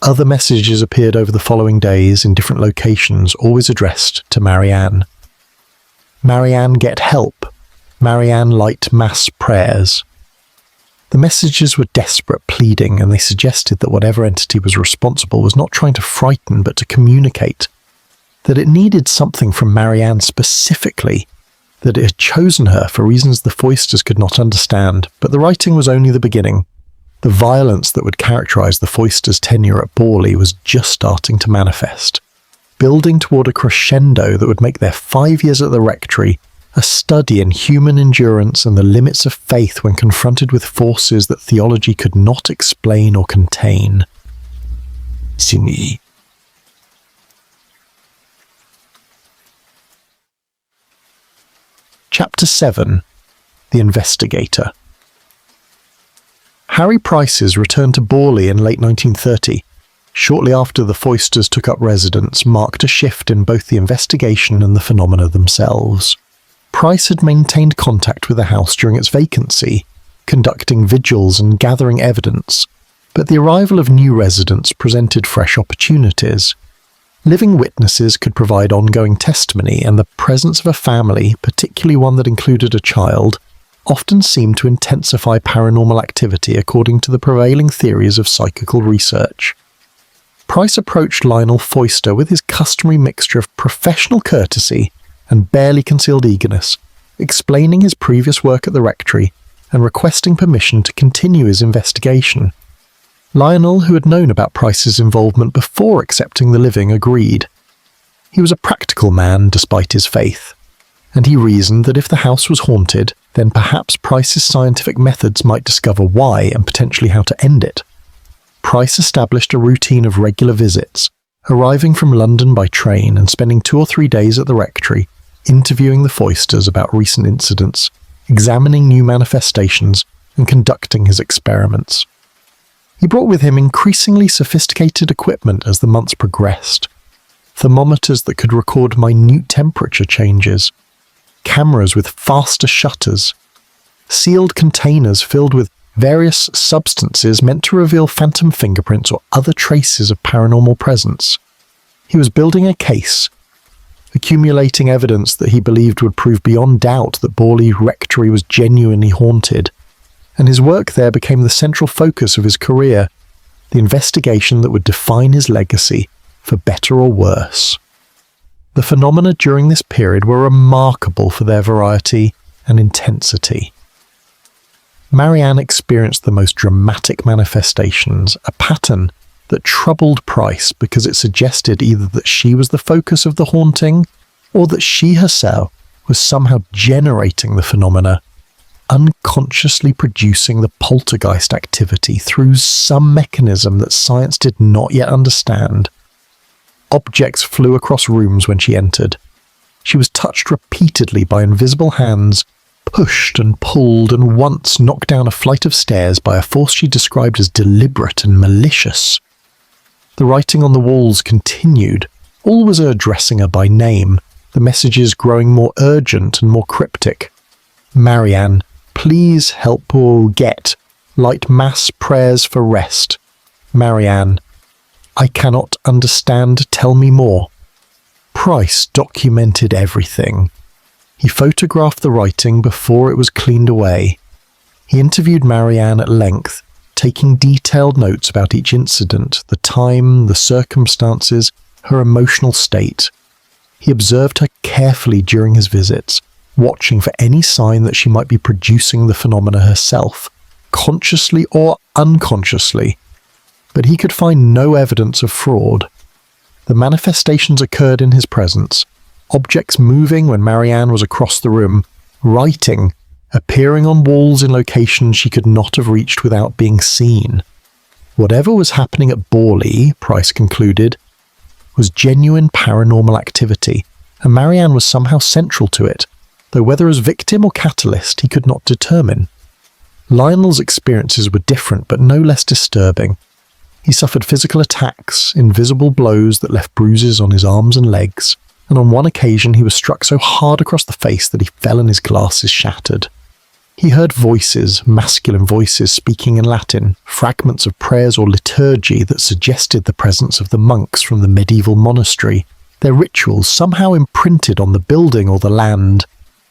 [SPEAKER 1] Other messages appeared over the following days in different locations, always addressed to Marianne. Marianne, get help. Marianne, light mass prayers. The messages were desperate, pleading, and they suggested that whatever entity was responsible was not trying to frighten but to communicate, that it needed something from Marianne specifically, that it had chosen her for reasons the Foysters could not understand, but the writing was only the beginning. The violence that would characterize the Foysters' tenure at Borley was just starting to manifest, building toward a crescendo that would make their 5 years at the rectory a study in human endurance and the limits of faith when confronted with forces that theology could not explain or contain. Sini. Chapter 7. The Investigator. Harry Price's return to Borley in late 1930, shortly after the Foysters took up residence, marked a shift in both the investigation and the phenomena themselves. Price had maintained contact with the house during its vacancy, conducting vigils and gathering evidence, but the arrival of new residents presented fresh opportunities. Living witnesses could provide ongoing testimony, and the presence of a family, particularly one that included a child, often seemed to intensify paranormal activity according to the prevailing theories of psychical research. Price approached Lionel Foyster with his customary mixture of professional courtesy and barely concealed eagerness, explaining his previous work at the rectory and requesting permission to continue his investigation. Lionel, who had known about Price's involvement before accepting the living, agreed. He was a practical man despite his faith, and he reasoned that if the house was haunted, then perhaps Price's scientific methods might discover why and potentially how to end it. Price established a routine of regular visits, arriving from London by train and spending 2 or 3 days at the rectory, interviewing the Foysters about recent incidents, examining new manifestations, and conducting his experiments. He brought with him increasingly sophisticated equipment as the months progressed. Thermometers that could record minute temperature changes, cameras with faster shutters, sealed containers filled with various substances meant to reveal phantom fingerprints or other traces of paranormal presence. He was building a case, accumulating evidence that he believed would prove beyond doubt that Borley Rectory was genuinely haunted, and his work there became the central focus of his career, the investigation that would define his legacy, for better or worse. The phenomena during this period were remarkable for their variety and intensity. Marianne experienced the most dramatic manifestations, a pattern that troubled Price because it suggested either that she was the focus of the haunting or that she herself was somehow generating the phenomena, unconsciously producing the poltergeist activity through some mechanism that science did not yet understand. Objects flew across rooms when she entered. She was touched repeatedly by invisible hands, pushed and pulled, and once knocked down a flight of stairs by a force she described as deliberate and malicious. The writing on the walls continued, always addressing her by name, the messages growing more urgent and more cryptic. Marianne, please help or get. Light mass prayers for rest. Marianne, I cannot understand, tell me more. Price documented everything. He photographed the writing before it was cleaned away. He interviewed Marianne at length, taking detailed notes about each incident, the time, the circumstances, her emotional state. He observed her carefully during his visits, watching for any sign that she might be producing the phenomena herself, consciously or unconsciously. But he could find no evidence of fraud. The manifestations occurred in his presence, objects moving when Marianne was across the room, writing, appearing on walls in locations she could not have reached without being seen. Whatever was happening at Borley, Price concluded, was genuine paranormal activity, and Marianne was somehow central to it, though whether as victim or catalyst he could not determine. Lionel's experiences were different but no less disturbing. He suffered physical attacks, invisible blows that left bruises on his arms and legs, and on one occasion he was struck so hard across the face that he fell and his glasses shattered. He heard voices, masculine voices speaking in Latin, fragments of prayers or liturgy that suggested the presence of the monks from the medieval monastery, their rituals somehow imprinted on the building or the land,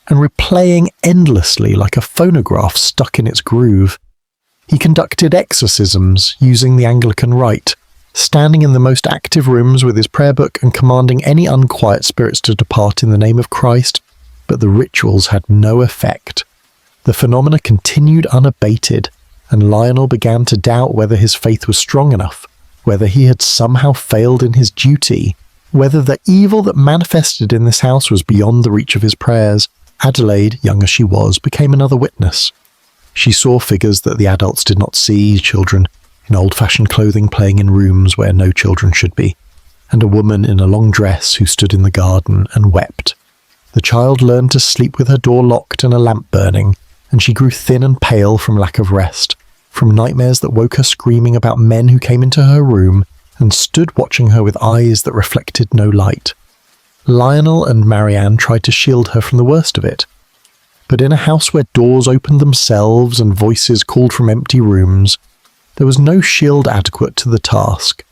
[SPEAKER 1] and replaying endlessly like a phonograph stuck in its groove. He conducted exorcisms using the Anglican rite, standing in the most active rooms with his prayer book and commanding any unquiet spirits to depart in the name of Christ, but the rituals had no effect. The phenomena continued unabated, and Lionel began to doubt whether his faith was strong enough, whether he had somehow failed in his duty, whether the evil that manifested in this house was beyond the reach of his prayers. Adelaide, young as she was, became another witness. She saw figures that the adults did not see, children in old-fashioned clothing playing in rooms where no children should be, and a woman in a long dress who stood in the garden and wept. The child learned to sleep with her door locked and a lamp burning, and she grew thin and pale from lack of rest, from nightmares that woke her screaming about men who came into her room and stood watching her with eyes that reflected no light. Lionel and Marianne tried to shield her from the worst of it, but in a house where doors opened themselves and voices called from empty rooms, there was no shield adequate to the task,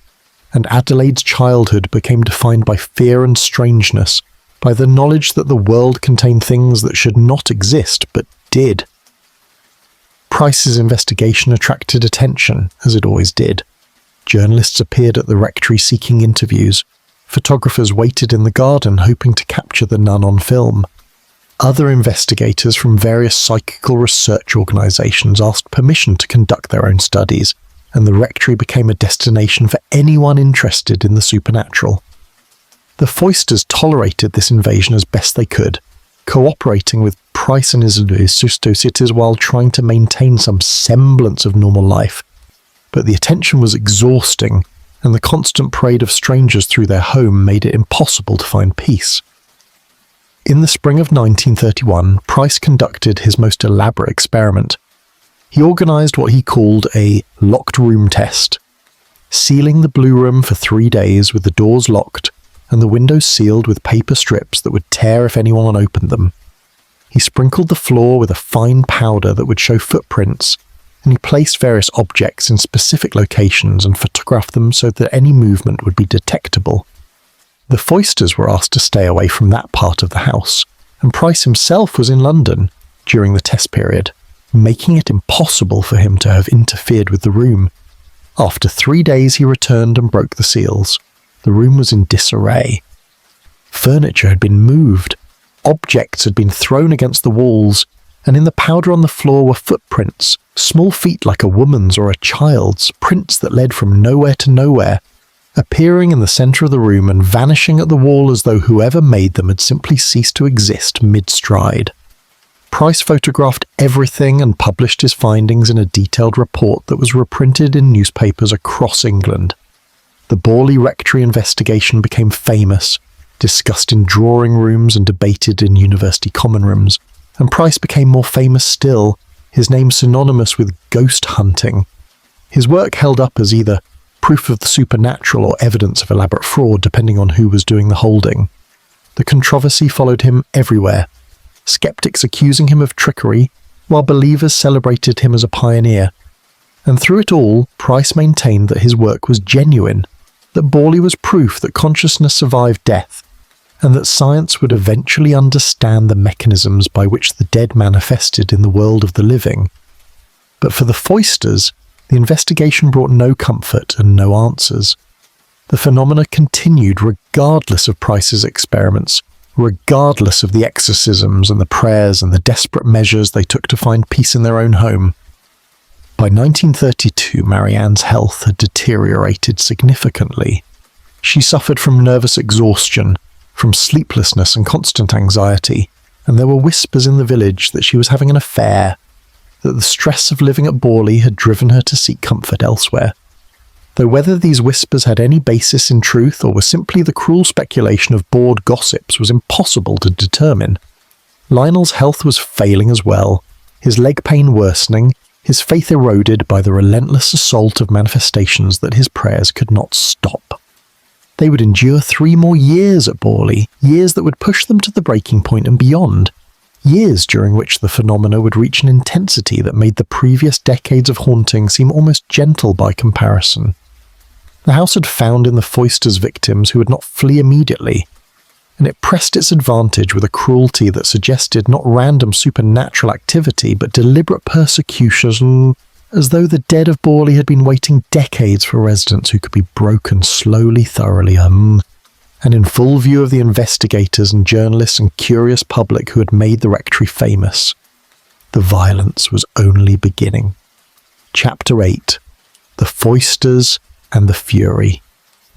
[SPEAKER 1] and Adelaide's childhood became defined by fear and strangeness, by the knowledge that the world contained things that should not exist but did. Price's investigation attracted attention, as it always did. Journalists appeared at the rectory seeking interviews. Photographers waited in the garden hoping to capture the nun on film. Other investigators from various psychical research organisations asked permission to conduct their own studies, and the rectory became a destination for anyone interested in the supernatural. The Foysters tolerated this invasion as best they could, cooperating with Price and his associates while trying to maintain some semblance of normal life. But the attention was exhausting, and the constant parade of strangers through their home made it impossible to find peace. In the spring of 1931, Price conducted his most elaborate experiment. He organised what he called a locked room test, sealing the blue room for 3 days with the doors locked and the windows sealed with paper strips that would tear if anyone opened them. He sprinkled the floor with a fine powder that would show footprints, and he placed various objects in specific locations and photographed them so that any movement would be detectable. The Foysters were asked to stay away from that part of the house, and Price himself was in London during the test period, making it impossible for him to have interfered with the room. After 3 days he returned and broke the seals. The room was in disarray. Furniture had been moved, objects had been thrown against the walls, and in the powder on the floor were footprints, small feet like a woman's or a child's, prints that led from nowhere to nowhere, appearing in the centre of the room and vanishing at the wall as though whoever made them had simply ceased to exist mid-stride. Price photographed everything and published his findings in a detailed report that was reprinted in newspapers across England. The Borley Rectory investigation became famous, discussed in drawing rooms and debated in university common rooms, and Price became more famous still, his name synonymous with ghost hunting. His work held up as either proof of the supernatural or evidence of elaborate fraud, depending on who was doing the holding. The controversy followed him everywhere, skeptics accusing him of trickery, while believers celebrated him as a pioneer. And through it all, Price maintained that his work was genuine, that Borley was proof that consciousness survived death, and that science would eventually understand the mechanisms by which the dead manifested in the world of the living. But for the Foysters, the investigation brought no comfort and no answers. The phenomena continued regardless of Price's experiments, regardless of the exorcisms and the prayers and the desperate measures they took to find peace in their own home. By 1932, Marianne's health had deteriorated significantly. She suffered from nervous exhaustion, from sleeplessness and constant anxiety, and there were whispers in the village that she was having an affair, that the stress of living at Borley had driven her to seek comfort elsewhere. Though whether these whispers had any basis in truth or were simply the cruel speculation of bored gossips was impossible to determine. Lionel's health was failing as well, his leg pain worsening, his faith eroded by the relentless assault of manifestations that his prayers could not stop. They would endure 3 more years at Borley, years that would push them to the breaking point and beyond, years during which the phenomena would reach an intensity that made the previous decades of haunting seem almost gentle by comparison. The house had found in the Foysters victims who would not flee immediately, and it pressed its advantage with a cruelty that suggested not random supernatural activity but deliberate persecution, as though the dead of Borley had been waiting decades for residents who could be broken slowly, thoroughly, and in full view of the investigators and journalists and curious public who had made the rectory famous. The violence was only beginning. Chapter 8. The Foysters and the Fury.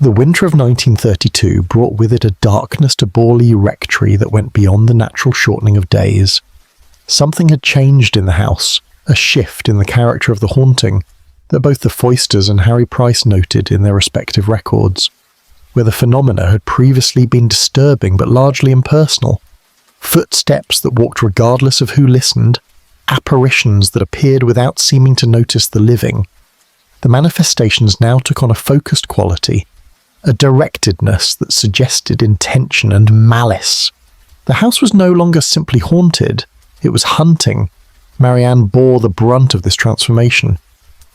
[SPEAKER 1] The winter of 1932 brought with it a darkness to Borley Rectory that went beyond the natural shortening of days. Something had changed in the house, a shift in the character of the haunting that both the Foysters and Harry Price noted in their respective records, where the phenomena had previously been disturbing but largely impersonal. Footsteps that walked regardless of who listened, apparitions that appeared without seeming to notice the living. The manifestations now took on a focused quality, a directedness that suggested intention and malice. The house was no longer simply haunted, it was hunting. Marianne bore the brunt of this transformation.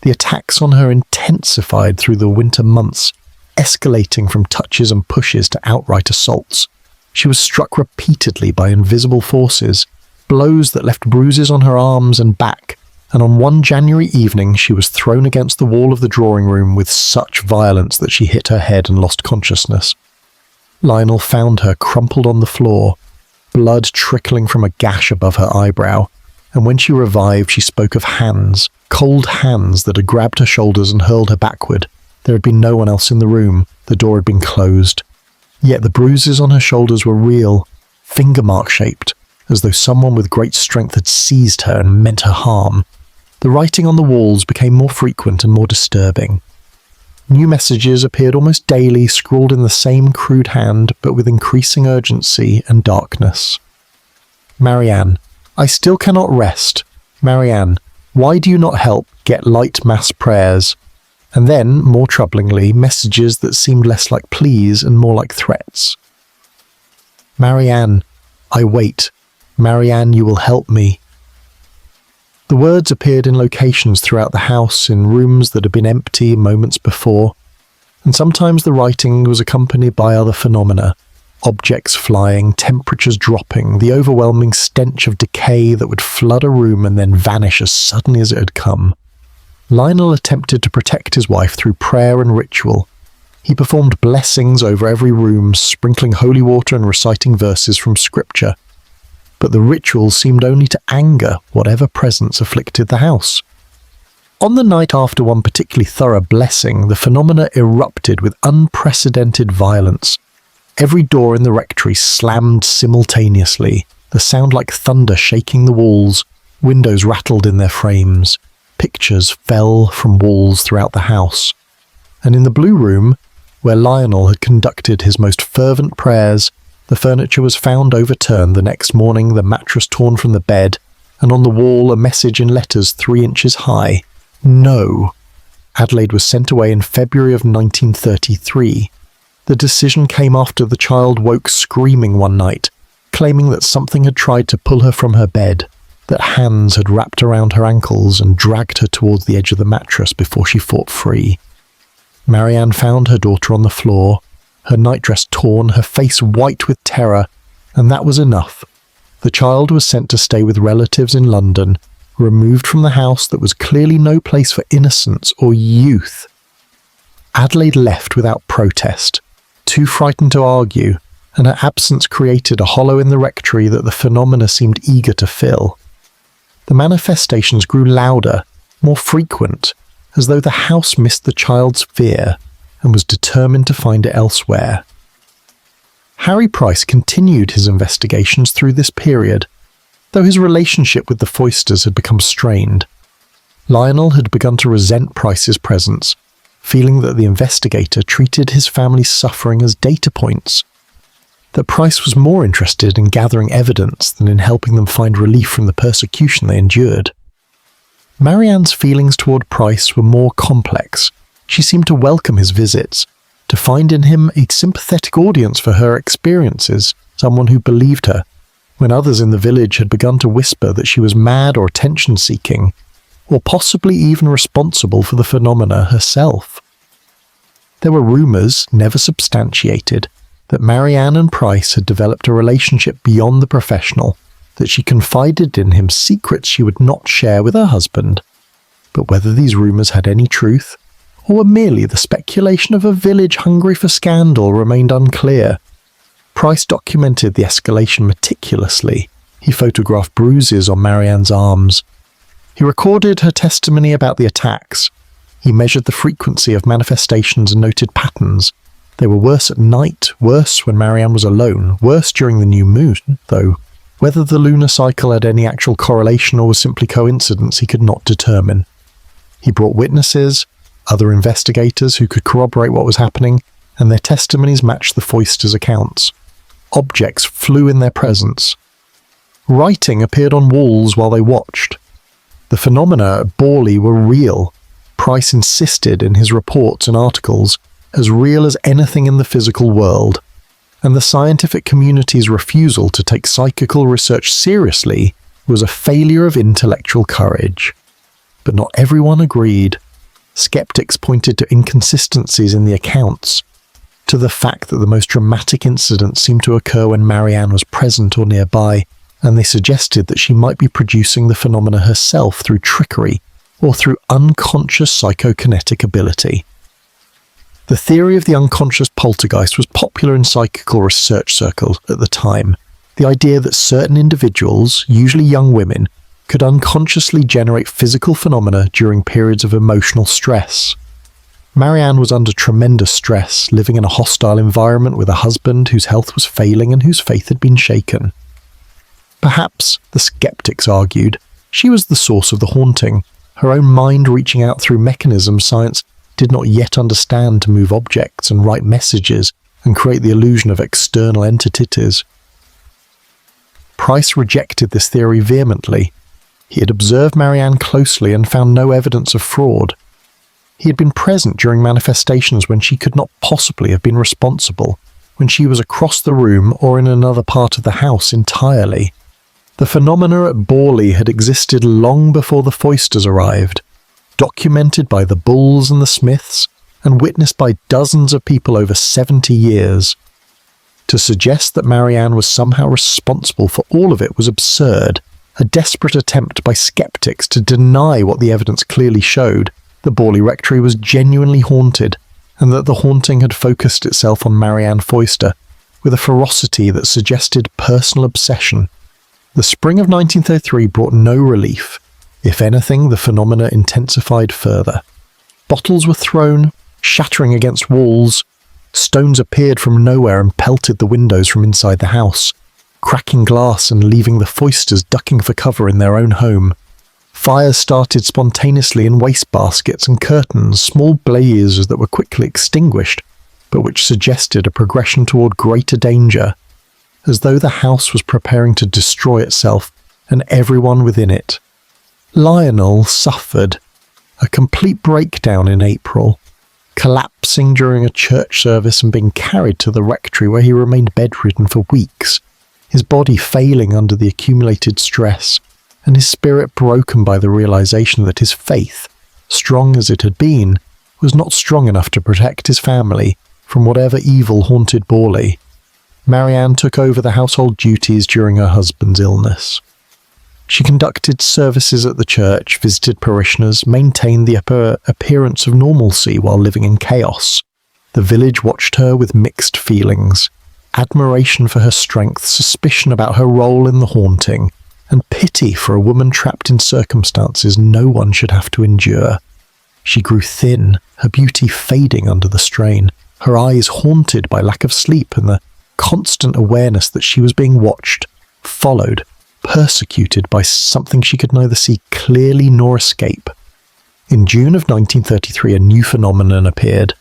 [SPEAKER 1] The attacks on her intensified through the winter months, escalating from touches and pushes to outright assaults. She was struck repeatedly by invisible forces, blows that left bruises on her arms and back, and on one January evening she was thrown against the wall of the drawing room with such violence that she hit her head and lost consciousness. Lionel found her crumpled on the floor, blood trickling from a gash above her eyebrow, and when she revived she spoke of hands, cold hands that had grabbed her shoulders and hurled her backward. There had been no one else in the room, the door had been closed. Yet the bruises on her shoulders were real, finger-mark-shaped, as though someone with great strength had seized her and meant her harm. The writing on the walls became more frequent and more disturbing. New messages appeared almost daily, scrawled in the same crude hand, but with increasing urgency and darkness. Marianne, I still cannot rest. Marianne, why do you not help get light mass prayers? And then, more troublingly, messages that seemed less like pleas and more like threats. Marianne, I wait. Marianne, you will help me. The words appeared in locations throughout the house, in rooms that had been empty moments before, and sometimes the writing was accompanied by other phenomena, objects flying, temperatures dropping, the overwhelming stench of decay that would flood a room and then vanish as suddenly as it had come. Lionel attempted to protect his wife through prayer and ritual. He performed blessings over every room, sprinkling holy water and reciting verses from scripture. but the rituals seemed only to anger whatever presence afflicted the house. On the night after one particularly thorough blessing, the phenomena erupted with unprecedented violence. Every door in the rectory slammed simultaneously, the sound like thunder shaking the walls, windows rattled in their frames, pictures fell from walls throughout the house. And in the blue room, where Lionel had conducted his most fervent prayers, the furniture was found overturned the next morning, the mattress torn from the bed, and on the wall a message in letters 3 inches high. No. Adelaide was sent away in February of 1933. The decision came after the child woke screaming one night, claiming that something had tried to pull her from her bed, that hands had wrapped around her ankles and dragged her towards the edge of the mattress before she fought free. Marianne found her daughter on the floor, her nightdress torn, her face white with terror, and that was enough. The child was sent to stay with relatives in London, removed from the house that was clearly no place for innocence or youth. Adelaide left without protest, too frightened to argue, and her absence created a hollow in the rectory that the phenomena seemed eager to fill. The manifestations grew louder, more frequent, as though the house missed the child's fear and was determined to find it elsewhere. Harry Price continued his investigations through this period, though his relationship with the Foysters had become strained. Lionel had begun to resent Price's presence, feeling that the investigator treated his family's suffering as data points, that Price was more interested in gathering evidence than in helping them find relief from the persecution they endured. Marianne's feelings toward Price were more complex. She seemed to welcome his visits, to find in him a sympathetic audience for her experiences, someone who believed her, when others in the village had begun to whisper that she was mad or attention-seeking, or possibly even responsible for the phenomena herself. There were rumours, never substantiated, that Marianne and Price had developed a relationship beyond the professional, that she confided in him secrets she would not share with her husband. But whether these rumours had any truth, or were merely the speculation of a village hungry for scandal, remained unclear. Price documented the escalation meticulously. He photographed bruises on Marianne's arms. He recorded her testimony about the attacks. He measured the frequency of manifestations and noted patterns. They were worse at night, worse when Marianne was alone, worse during the new moon, though whether the lunar cycle had any actual correlation or was simply coincidence he could not determine. He brought witnesses, other investigators who could corroborate what was happening, and their testimonies matched the Foysters' accounts. Objects flew in their presence. Writing appeared on walls while they watched. The phenomena at Borley were real. Price insisted in his reports and articles, as real as anything in the physical world, and the scientific community's refusal to take psychical research seriously was a failure of intellectual courage. But not everyone agreed. Skeptics pointed to inconsistencies in the accounts, to the fact that the most dramatic incidents seemed to occur when Marianne was present or nearby, and they suggested that she might be producing the phenomena herself through trickery or through unconscious psychokinetic ability. The theory of the unconscious poltergeist was popular in psychical research circles at the time, the idea that certain individuals, usually young women, could unconsciously generate physical phenomena during periods of emotional stress. Marianne was under tremendous stress, living in a hostile environment with a husband whose health was failing and whose faith had been shaken. Perhaps, the skeptics argued, she was the source of the haunting, her own mind reaching out through mechanisms science did not yet understand to move objects and write messages and create the illusion of external entities. Price rejected this theory vehemently. He had observed Marianne closely and found no evidence of fraud. He had been present during manifestations when she could not possibly have been responsible, when she was across the room or in another part of the house entirely. The phenomena at Borley had existed long before the Foysters arrived, documented by the Bulls and the Smiths, and witnessed by dozens of people over 70 years. To suggest that Marianne was somehow responsible for all of it was absurd, a desperate attempt by skeptics to deny what the evidence clearly showed, that Borley Rectory was genuinely haunted, and that the haunting had focused itself on Marianne Foyster, with a ferocity that suggested personal obsession. The spring of 1933 brought no relief. If anything, the phenomena intensified further. Bottles were thrown, shattering against walls. Stones appeared from nowhere and pelted the windows from inside the house, cracking glass and leaving the Foysters ducking for cover in their own home. Fires started spontaneously in wastebaskets and curtains, small blazes that were quickly extinguished, but which suggested a progression toward greater danger, as though the house was preparing to destroy itself and everyone within it. Lionel suffered a complete breakdown in April, collapsing during a church service and being carried to the rectory where he remained bedridden for weeks, his body failing under the accumulated stress, and his spirit broken by the realization that his faith, strong as it had been, was not strong enough to protect his family from whatever evil haunted Borley. Marianne took over the household duties during her husband's illness. She conducted services at the church, visited parishioners, maintained the appearance of normalcy while living in chaos. The village watched her with mixed feelings: admiration for her strength, suspicion about her role in the haunting, and pity for a woman trapped in circumstances no one should have to endure. She grew thin, her beauty fading under the strain, her eyes haunted by lack of sleep and the constant awareness that she was being watched, followed, persecuted by something she could neither see clearly nor escape. In June of 1933, a new phenomenon appeared.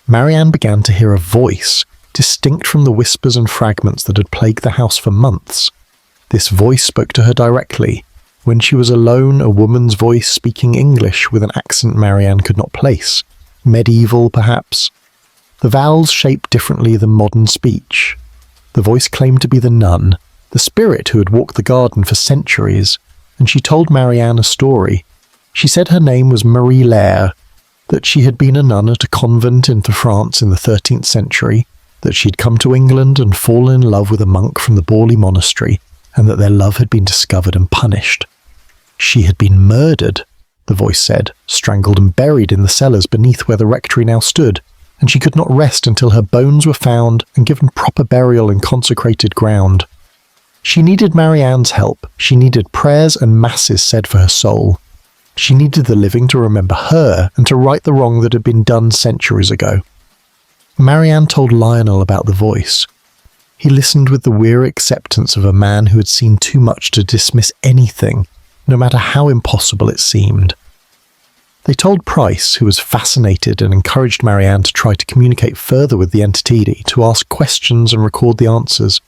[SPEAKER 1] Marianne began to hear a voice, distinct from the whispers and fragments that had plagued the house for months. This voice spoke to her directly. When she was alone, a woman's voice speaking English with an accent Marianne could not place. Medieval, perhaps. The vowels shaped differently than modern speech. The voice claimed to be the nun, the spirit who had walked the garden for centuries, and she told Marianne a story. She said her name was Marie Lair, that she had been a nun at a convent in France in the 13th century, that she had come to England and fallen in love with a monk from the Borley monastery, and that their love had been discovered and punished. She had been murdered, the voice said, strangled and buried in the cellars beneath where the rectory now stood, and she could not rest until her bones were found and given proper burial in consecrated ground. She needed Marianne's help. She needed prayers and masses said for her soul. She needed the living to remember her and to right the wrong that had been done centuries ago. Marianne told Lionel about the voice. He listened with the weary acceptance of a man who had seen too much to dismiss anything, no matter how impossible it seemed. They told Price, who was fascinated and encouraged Marianne to try to communicate further with the entity, to ask questions and record the answers.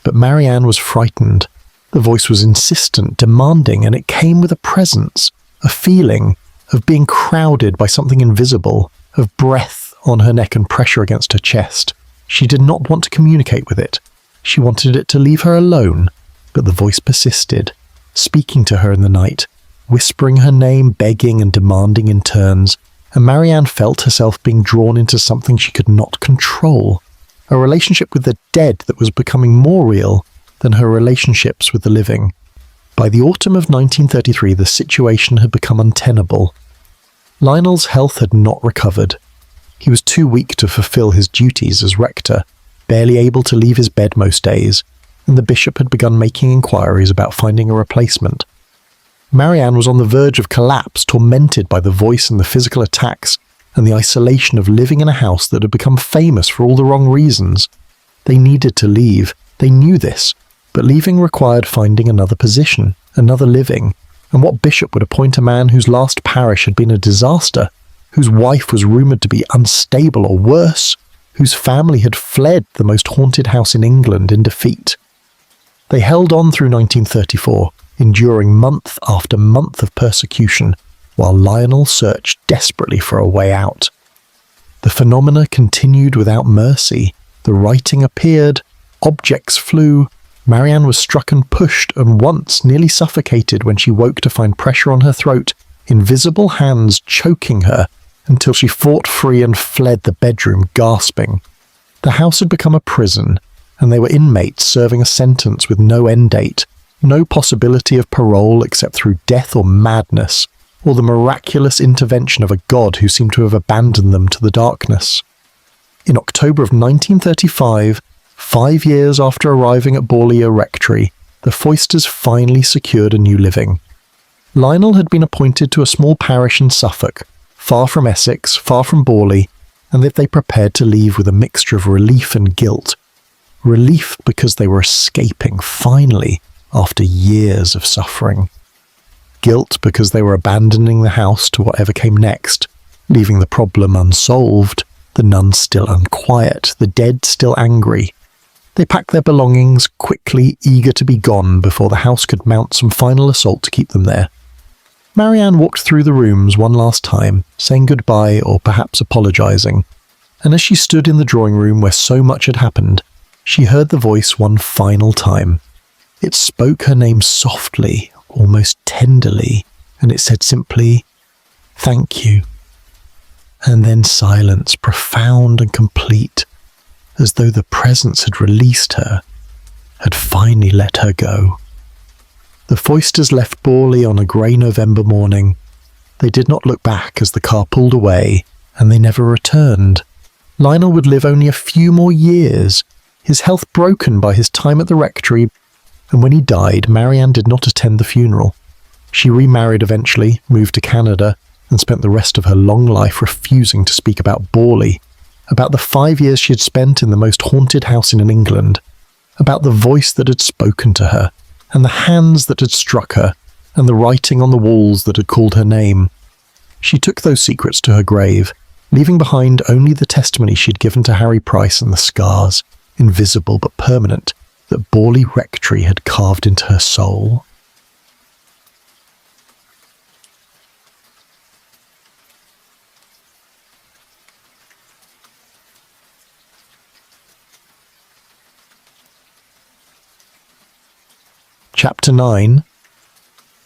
[SPEAKER 1] But Marianne was frightened. The voice was insistent, demanding, and it came with a presence, a feeling of being crowded by something invisible, of breath on her neck and pressure against her chest. She did not want to communicate with it. She wanted it to leave her alone, but the voice persisted, speaking to her in the night, whispering her name, begging and demanding in turns, and Marianne felt herself being drawn into something she could not control, a relationship with the dead that was becoming more real than her relationships with the living. By the autumn of 1933, the situation had become untenable. Lionel's health had not recovered. He was too weak to fulfill his duties as rector, barely able to leave his bed most days, and the bishop had begun making inquiries about finding a replacement. Marianne was on the verge of collapse, tormented by the voice and the physical attacks, and the isolation of living in a house that had become famous for all the wrong reasons. They needed to leave. They knew this, but leaving required finding another position, another living, and what bishop would appoint a man whose last parish had been a disaster, whose wife was rumoured to be unstable or worse, whose family had fled the most haunted house in England in defeat? They held on through 1934, enduring month after month of persecution, while Lionel searched desperately for a way out. The phenomena continued without mercy. The writing appeared, objects flew. Marianne was struck and pushed, and once nearly suffocated when she woke to find pressure on her throat, invisible hands choking her, until she fought free and fled the bedroom, gasping. The house had become a prison, and they were inmates serving a sentence with no end date, no possibility of parole except through death or madness, or the miraculous intervention of a god who seemed to have abandoned them to the darkness. In October of 1935, 5 years after arriving at Borley Rectory, the Foysters finally secured a new living. Lionel had been appointed to a small parish in Suffolk, far from Essex, far from Borley, and that they prepared to leave with a mixture of relief and guilt. Relief because they were escaping, finally, after years of suffering. Guilt because they were abandoning the house to whatever came next, leaving the problem unsolved, the nuns still unquiet, the dead still angry. They packed their belongings, quickly, eager to be gone before the house could mount some final assault to keep them there. Marianne walked through the rooms one last time, saying goodbye or perhaps apologising, and as she stood in the drawing room where so much had happened, she heard the voice one final time. It spoke her name softly, almost tenderly, and it said simply, "Thank you." And then silence, profound and complete, as though the presence had released her, had finally let her go. The Foysters left Borley on a grey November morning. They did not look back as the car pulled away, and they never returned. Lionel would live only a few more years, his health broken by his time at the rectory, and when he died, Marianne did not attend the funeral. She remarried eventually, moved to Canada, and spent the rest of her long life refusing to speak about Borley, about the 5 years she had spent in the most haunted house in England, about the voice that had spoken to her, and the hands that had struck her, and the writing on the walls that had called her name. She took those secrets to her grave, leaving behind only the testimony she had given to Harry Price and the scars, invisible but permanent, that Borley Rectory had carved into her soul. Chapter 9.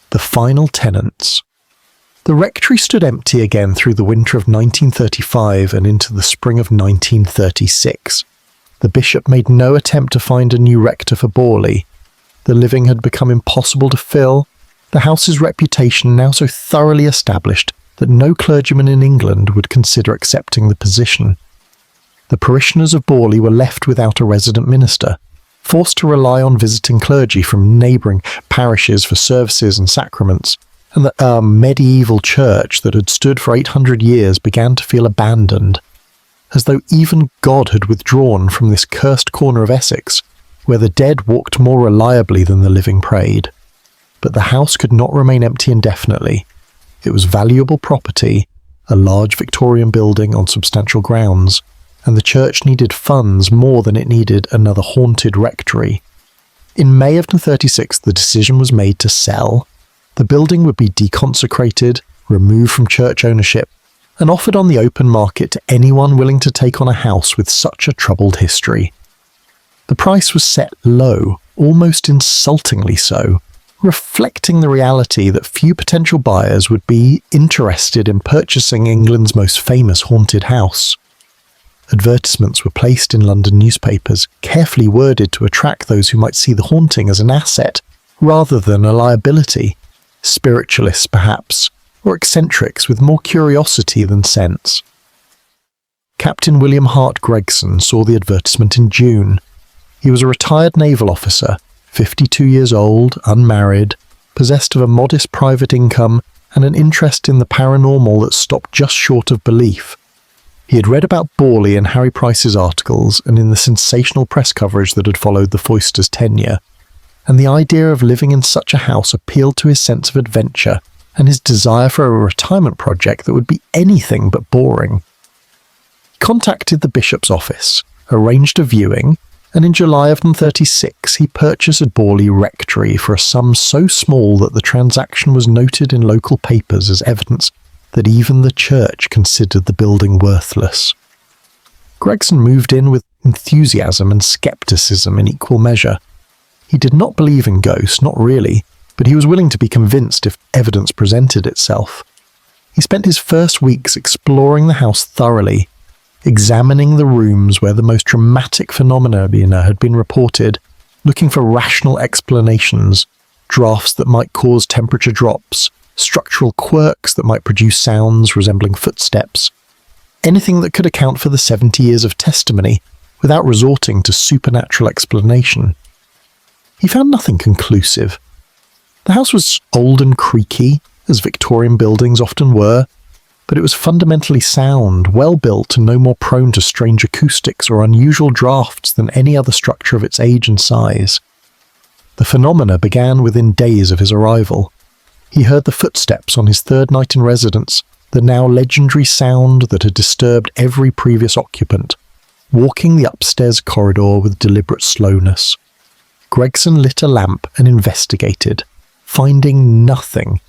[SPEAKER 1] The Final Tenants. The rectory stood empty again through the winter of 1935 and into the spring of 1936. The bishop made no attempt to find a new rector for Borley. The living had become impossible to fill, the house's reputation now so thoroughly established that no clergyman in England would consider accepting the position. The parishioners of Borley were left without a resident minister, forced to rely on visiting clergy from neighbouring parishes for services and sacraments, and the medieval church that had stood for 800 years began to feel abandoned, as though even God had withdrawn from this cursed corner of Essex, where the dead walked more reliably than the living prayed. But the house could not remain empty indefinitely. It was valuable property, a large Victorian building on substantial grounds, and the church needed funds more than it needed another haunted rectory. In May of 1936, the decision was made to sell. The building would be deconsecrated, removed from church ownership, and offered on the open market to anyone willing to take on a house with such a troubled history. The price was set low, almost insultingly so, reflecting the reality that few potential buyers would be interested in purchasing England's most famous haunted house. Advertisements were placed in London newspapers, carefully worded to attract those who might see the haunting as an asset rather than a liability, spiritualists perhaps, or eccentrics with more curiosity than sense. Captain William Hart Gregson saw the advertisement in June. He was a retired naval officer, 52 years old, unmarried, possessed of a modest private income and an interest in the paranormal that stopped just short of belief. He had read about Borley in Harry Price's articles and in the sensational press coverage that had followed the Foysters' tenure, and the idea of living in such a house appealed to his sense of adventure and his desire for a retirement project that would be anything but boring. He contacted the bishop's office, arranged a viewing, and in July of 1936 he purchased Borley Rectory for a sum so small that the transaction was noted in local papers as evidence that even the church considered the building worthless. Gregson moved in with enthusiasm and scepticism in equal measure. He did not believe in ghosts, not really, but he was willing to be convinced if evidence presented itself. He spent his first weeks exploring the house thoroughly, examining the rooms where the most dramatic phenomena had been reported, looking for rational explanations, drafts that might cause temperature drops, structural quirks that might produce sounds resembling footsteps, anything that could account for the 70 years of testimony without resorting to supernatural explanation. he found nothing conclusive. The house was old and creaky, as Victorian buildings often were, but it was fundamentally sound, well-built, and no more prone to strange acoustics or unusual drafts than any other structure of its age and size. The phenomena began within days of his arrival. He heard the footsteps on his third night in residence, the now legendary sound that had disturbed every previous occupant, walking the upstairs corridor with deliberate slowness. Gregson lit a lamp and investigated, finding nothing,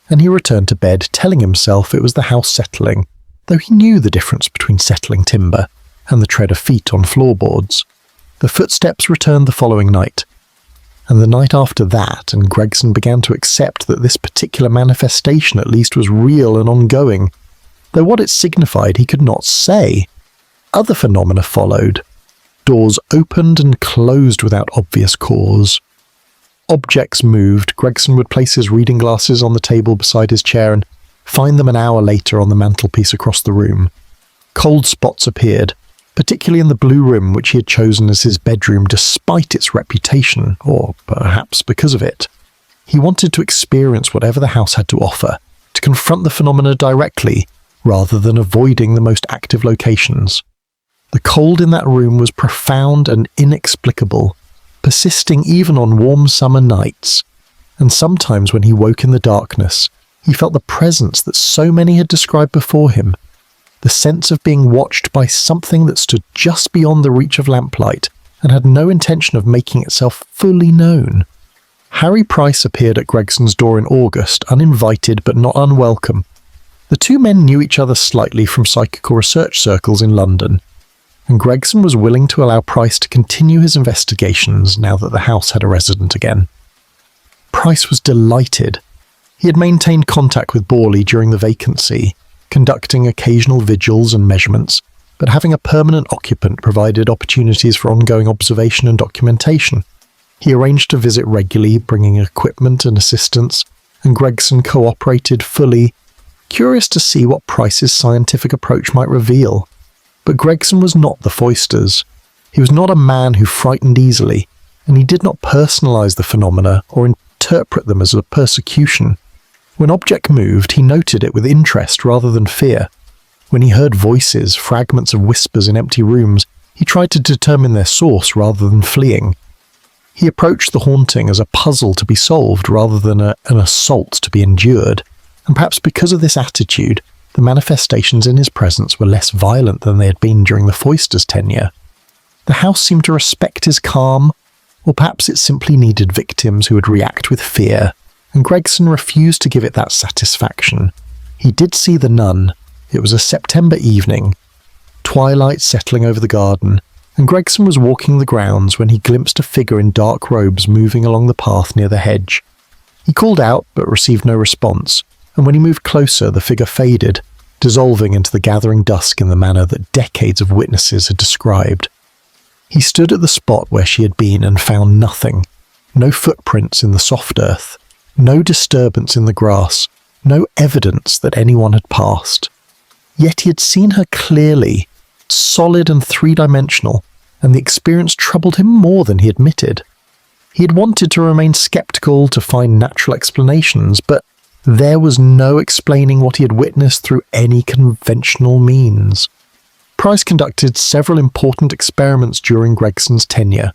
[SPEAKER 1] and he returned to bed, telling himself it was the house settling, though he knew the difference between settling timber and the tread of feet on floorboards. The footsteps returned the following night, and the night after that, and Gregson began to accept that this particular manifestation at least was real and ongoing, though what it signified he could not say. Other phenomena followed. Doors opened and closed without obvious cause. Objects moved. Gregson would place his reading glasses on the table beside his chair and find them an hour later on the mantelpiece across the room. Cold spots appeared, particularly in the blue room which he had chosen as his bedroom despite its reputation, or perhaps because of it. He wanted to experience whatever the house had to offer, to confront the phenomena directly, rather than avoiding the most active locations. The cold in that room was profound and inexplicable, persisting even on warm summer nights, and sometimes when he woke in the darkness, he felt the presence that so many had described before him, the sense of being watched by something that stood just beyond the reach of lamplight and had no intention of making itself fully known. Harry Price appeared at Gregson's door in August, uninvited but not unwelcome. The two men knew each other slightly from psychical research circles in London, and Gregson was willing to allow Price to continue his investigations now that the house had a resident again. Price was delighted. He had maintained contact with Borley during the vacancy, conducting occasional vigils and measurements, but having a permanent occupant provided opportunities for ongoing observation and documentation. He arranged to visit regularly, bringing equipment and assistance, and Gregson cooperated fully, curious to see what Price's scientific approach might reveal. But Gregson was not the Foysters. He was not a man who frightened easily, and he did not personalize the phenomena or interpret them as a persecution. When object moved, he noted it with interest rather than fear. When he heard voices, fragments of whispers in empty rooms, he tried to determine their source rather than fleeing. He approached the haunting as a puzzle to be solved rather than an assault to be endured, and perhaps because of this attitude, the manifestations in his presence were less violent than they had been during the Foysters' tenure. The house seemed to respect his calm, or perhaps it simply needed victims who would react with fear, and Gregson refused to give it that satisfaction. He did see the nun. It was a September evening, twilight settling over the garden, and Gregson was walking the grounds when he glimpsed a figure in dark robes moving along the path near the hedge. He called out but received no response, and when he moved closer the figure faded, dissolving into the gathering dusk in the manner that decades of witnesses had described. He stood at the spot where she had been and found nothing. No footprints in the soft earth, no disturbance in the grass, no evidence that anyone had passed. Yet he had seen her clearly, solid and three-dimensional, and the experience troubled him more than he admitted. He had wanted to remain skeptical, to find natural explanations, but there was no explaining what he had witnessed through any conventional means. Price conducted several important experiments during Gregson's tenure.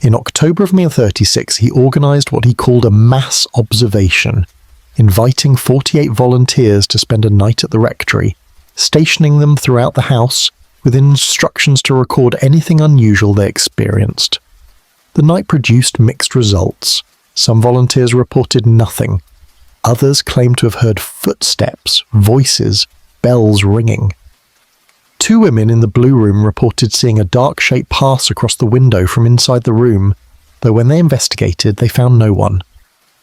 [SPEAKER 1] In October of 1936, he organised what he called a mass observation, inviting 48 volunteers to spend a night at the rectory, stationing them throughout the house with instructions to record anything unusual they experienced. The night produced mixed results. Some volunteers reported nothing. Others claimed to have heard footsteps, voices, bells ringing. 2 women in the blue room reported seeing a dark shape pass across the window from inside the room, though when they investigated, they found no one.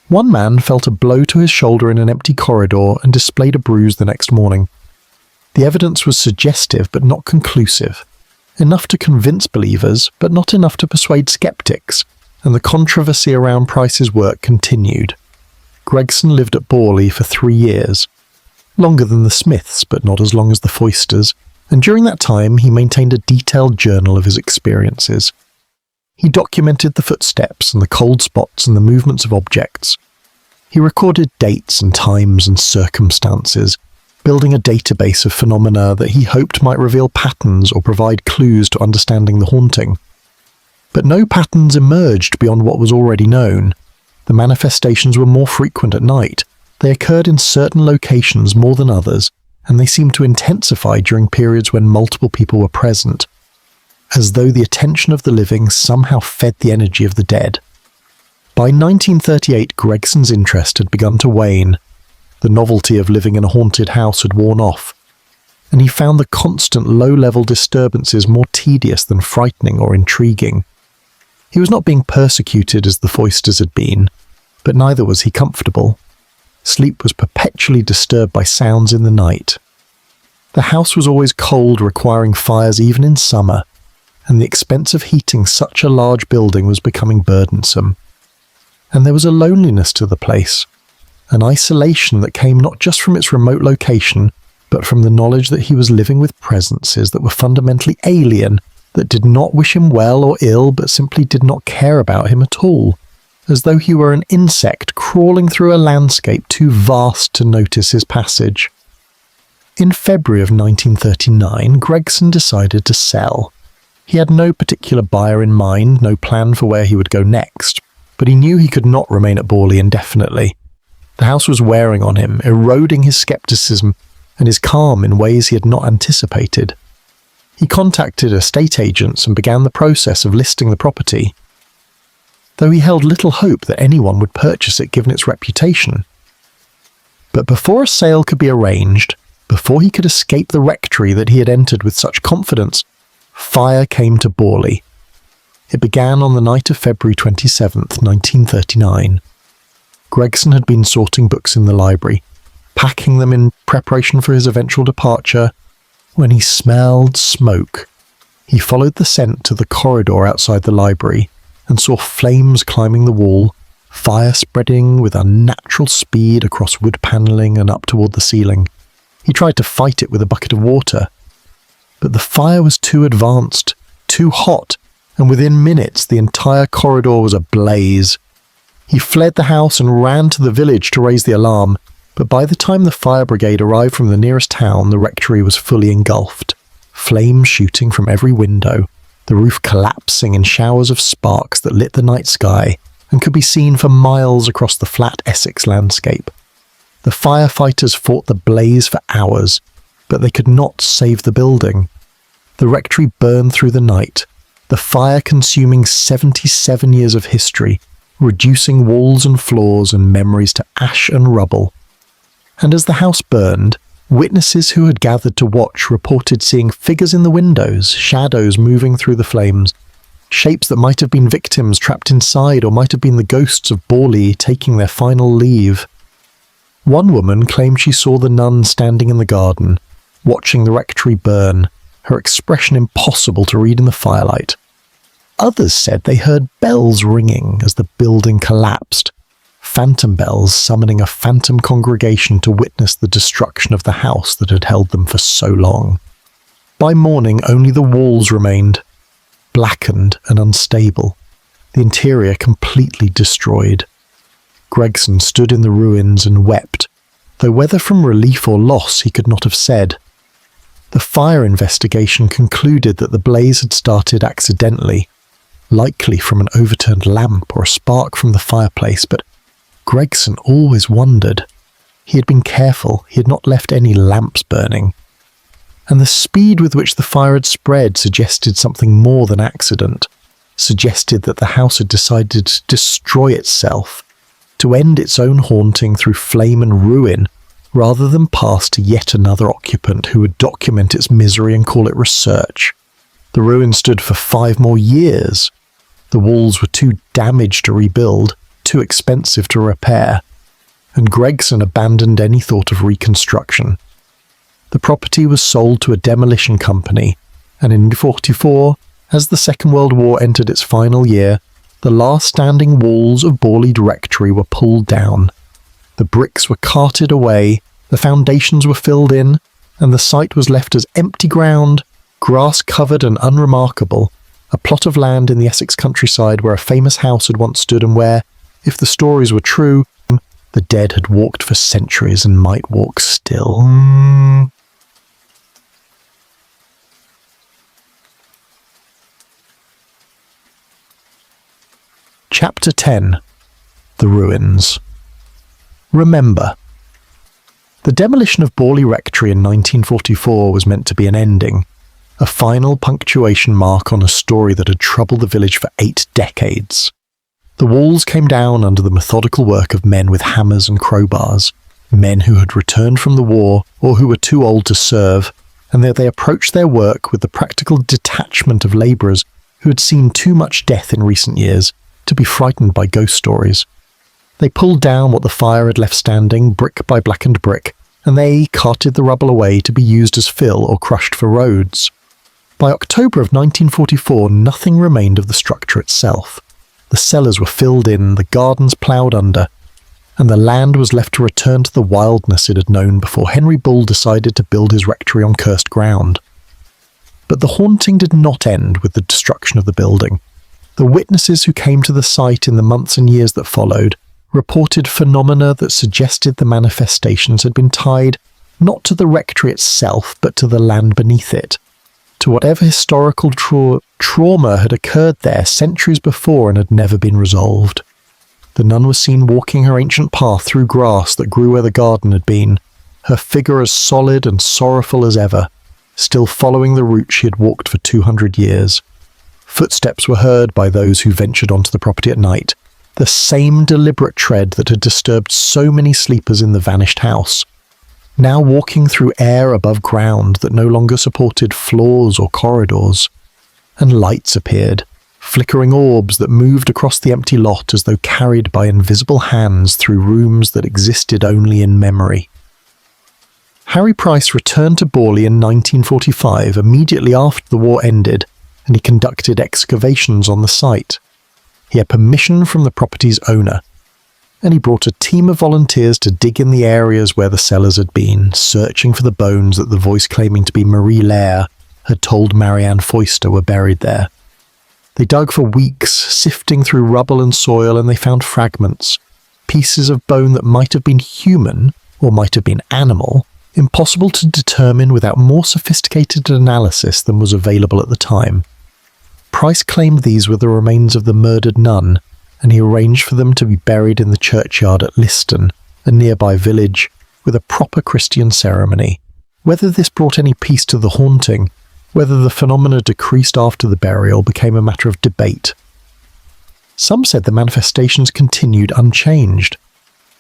[SPEAKER 1] One man felt a blow to his shoulder in an empty corridor and displayed a bruise the next morning. The evidence was suggestive but not conclusive, enough to convince believers but not enough to persuade skeptics, and the controversy around Price's work continued. Gregson lived at Borley for 3 years, longer than the Smiths but not as long as the Foysters, and during that time he maintained a detailed journal of his experiences. He documented the footsteps and the cold spots and the movements of objects. He recorded dates and times and circumstances, building a database of phenomena that he hoped might reveal patterns or provide clues to understanding the haunting. But no patterns emerged beyond what was already known. The manifestations were more frequent at night. They occurred in certain locations more than others, and they seemed to intensify during periods when multiple people were present, as though the attention of the living somehow fed the energy of the dead. By 1938, Gregson's interest had begun to wane. The novelty of living in a haunted house had worn off, and he found the constant low-level disturbances more tedious than frightening or intriguing. He was not being persecuted as the Foysters had been, but neither was he comfortable. Sleep was perpetually disturbed by sounds in the night. The house was always cold, requiring fires even in summer, and the expense of heating such a large building was becoming burdensome. And there was a loneliness to the place, an isolation that came not just from its remote location, but from the knowledge that he was living with presences that were fundamentally alien, that did not wish him well or ill, but simply did not care about him at all, as though he were an insect crawling through a landscape too vast to notice his passage. In February of 1939, Gregson decided to sell. He had no particular buyer in mind, no plan for where he would go next, but he knew he could not remain at Borley indefinitely. The house was wearing on him, eroding his skepticism and his calm in ways he had not anticipated. He contacted estate agents and began the process of listing the property, though he held little hope that anyone would purchase it given its reputation. But before a sale could be arranged, before he could escape the rectory that he had entered with such confidence, fire came to Borley. It began on the night of February 27th, 1939. Gregson had been sorting books in the library, packing them in preparation for his eventual departure, when he smelled smoke. He followed the scent to the corridor outside the library and saw flames climbing the wall, fire spreading with unnatural speed across wood panelling and up toward the ceiling. He tried to fight it with a bucket of water, but the fire was too advanced, too hot, and within minutes the entire corridor was ablaze. He fled the house and ran to the village to raise the alarm, but by the time the fire brigade arrived from the nearest town, the rectory was fully engulfed. Flames shooting from every window, the roof collapsing in showers of sparks that lit the night sky and could be seen for miles across the flat Essex landscape. The firefighters fought the blaze for hours, but they could not save the building. The rectory burned through the night, the fire consuming 77 years of history, reducing walls and floors and memories to ash and rubble. And as the house burned, witnesses who had gathered to watch reported seeing figures in the windows, shadows moving through the flames, shapes that might have been victims trapped inside or might have been the ghosts of Borley taking their final leave. One woman claimed she saw the nun standing in the garden, watching the rectory burn, her expression impossible to read in the firelight. Others said they heard bells ringing as the building collapsed, phantom bells summoning a phantom congregation to witness the destruction of the house that had held them for so long. By morning, only the walls remained, blackened and unstable, the interior completely destroyed. Gregson stood in the ruins and wept, though whether from relief or loss he could not have said. The fire investigation concluded that the blaze had started accidentally, likely from an overturned lamp or a spark from the fireplace, but Gregson always wondered. He had been careful, he had not left any lamps burning. And the speed with which the fire had spread suggested something more than accident, suggested that the house had decided to destroy itself, to end its own haunting through flame and ruin, rather than pass to yet another occupant who would document its misery and call it research. The ruin stood for 5 more years. The walls were too damaged to rebuild, too expensive to repair, and Gregson abandoned any thought of reconstruction. The property was sold to a demolition company, and in 1944, as the Second World War entered its final year, the last standing walls of Borley Rectory were pulled down. The bricks were carted away, the foundations were filled in, and the site was left as empty ground, grass-covered and unremarkable, a plot of land in the Essex countryside where a famous house had once stood and where, if the stories were true, the dead had walked for centuries and might walk still. Chapter 10. The Ruins. Remember. The demolition of Borley Rectory in 1944 was meant to be an ending, a final punctuation mark on a story that had troubled the village for 8 decades. The walls came down under the methodical work of men with hammers and crowbars, men who had returned from the war or who were too old to serve, and that they approached their work with the practical detachment of labourers who had seen too much death in recent years to be frightened by ghost stories. They pulled down what the fire had left standing, brick by blackened brick, and they carted the rubble away to be used as fill or crushed for roads. By October of 1944, nothing remained of the structure itself. The cellars were filled in, the gardens ploughed under, and the land was left to return to the wildness it had known before Henry Bull decided to build his rectory on cursed ground. But the haunting did not end with the destruction of the building. The witnesses who came to the site in the months and years that followed reported phenomena that suggested the manifestations had been tied not to the rectory itself but to the land beneath it, to whatever historical trauma had occurred there centuries before and had never been resolved. The nun was seen walking her ancient path through grass that grew where the garden had been, her figure as solid and sorrowful as ever, still following the route she had walked for 200 years. Footsteps were heard by those who ventured onto the property at night, the same deliberate tread that had disturbed so many sleepers in the vanished house, now walking through air above ground that no longer supported floors or corridors. And lights appeared, flickering orbs that moved across the empty lot as though carried by invisible hands through rooms that existed only in memory. Harry Price returned to Borley in 1945, immediately after the war ended, and he conducted excavations on the site. He had permission from the property's owner, and he brought a team of volunteers to dig in the areas where the cellars had been, searching for the bones that the voice claiming to be Marie Lair had told Marianne Foyster were buried there. They dug for weeks, sifting through rubble and soil, and they found fragments, pieces of bone that might have been human or might have been animal, impossible to determine without more sophisticated analysis than was available at the time. Price claimed these were the remains of the murdered nun, and he arranged for them to be buried in the churchyard at Liston, a nearby village, with a proper Christian ceremony. Whether this brought any peace to the haunting, whether the phenomena decreased after the burial, became a matter of debate. Some said the manifestations continued unchanged.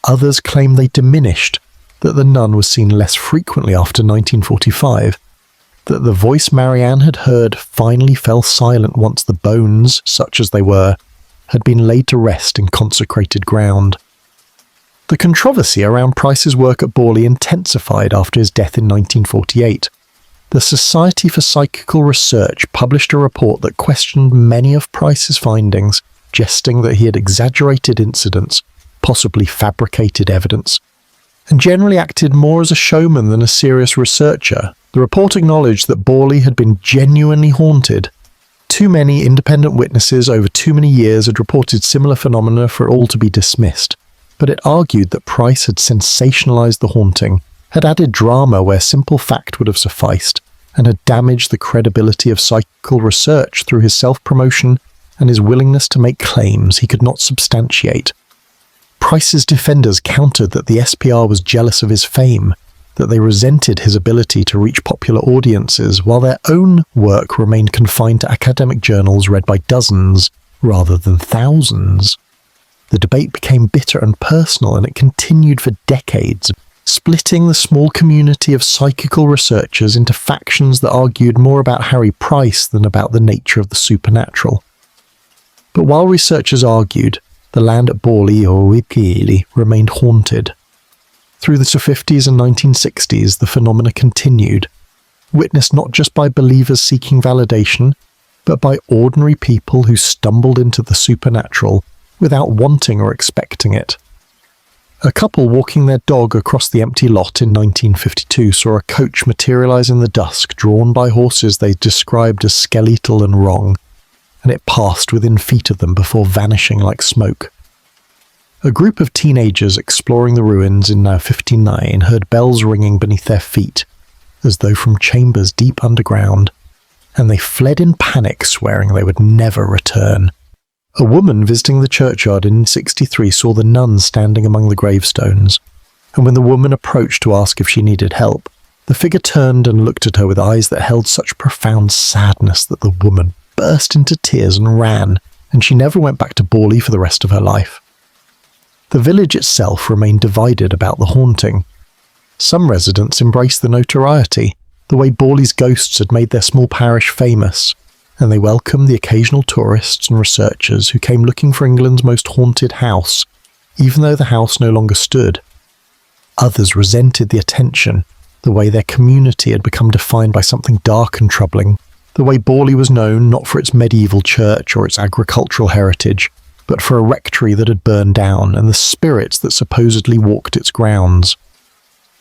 [SPEAKER 1] Others claimed they diminished, that the nun was seen less frequently after 1945, that the voice Marianne had heard finally fell silent once the bones, such as they were, had been laid to rest in consecrated ground. The controversy around Price's work at Borley intensified after his death in 1948. The Society for Psychical Research published a report that questioned many of Price's findings, suggesting that he had exaggerated incidents, possibly fabricated evidence, and generally acted more as a showman than a serious researcher. The report acknowledged that Borley had been genuinely haunted. Too many independent witnesses over too many years had reported similar phenomena for it all to be dismissed, but it argued that Price had sensationalized the haunting, had added drama where simple fact would have sufficed, and had damaged the credibility of psychical research through his self-promotion and his willingness to make claims he could not substantiate. Price's defenders countered that the SPR was jealous of his fame, that they resented his ability to reach popular audiences, while their own work remained confined to academic journals read by dozens rather than thousands. The debate became bitter and personal, and it continued for decades, splitting the small community of psychical researchers into factions that argued more about Harry Price than about the nature of the supernatural. But while researchers argued, the land at Borley or Wipili remained haunted. Through the 50s and 1960s, the phenomena continued, witnessed not just by believers seeking validation, but by ordinary people who stumbled into the supernatural without wanting or expecting it. A couple walking their dog across the empty lot in 1952 saw a coach materialize in the dusk, drawn by horses they described as skeletal and wrong. and it passed within feet of them before vanishing like smoke. A group of teenagers exploring the ruins in 59 heard bells ringing beneath their feet, as though from chambers deep underground, and they fled in panic, swearing they would never return. A woman visiting the churchyard in 63 saw the nun standing among the gravestones, and when the woman approached to ask if she needed help, the figure turned and looked at her with eyes that held such profound sadness that the woman burst into tears and ran, and she never went back to Borley for the rest of her life. The village itself remained divided about the haunting. Some residents embraced the notoriety, the way Borley's ghosts had made their small parish famous, and they welcomed the occasional tourists and researchers who came looking for England's most haunted house, even though the house no longer stood. Others resented the attention, the way their community had become defined by something dark and troubling, the way Borley was known not for its medieval church or its agricultural heritage, but for a rectory that had burned down and the spirits that supposedly walked its grounds.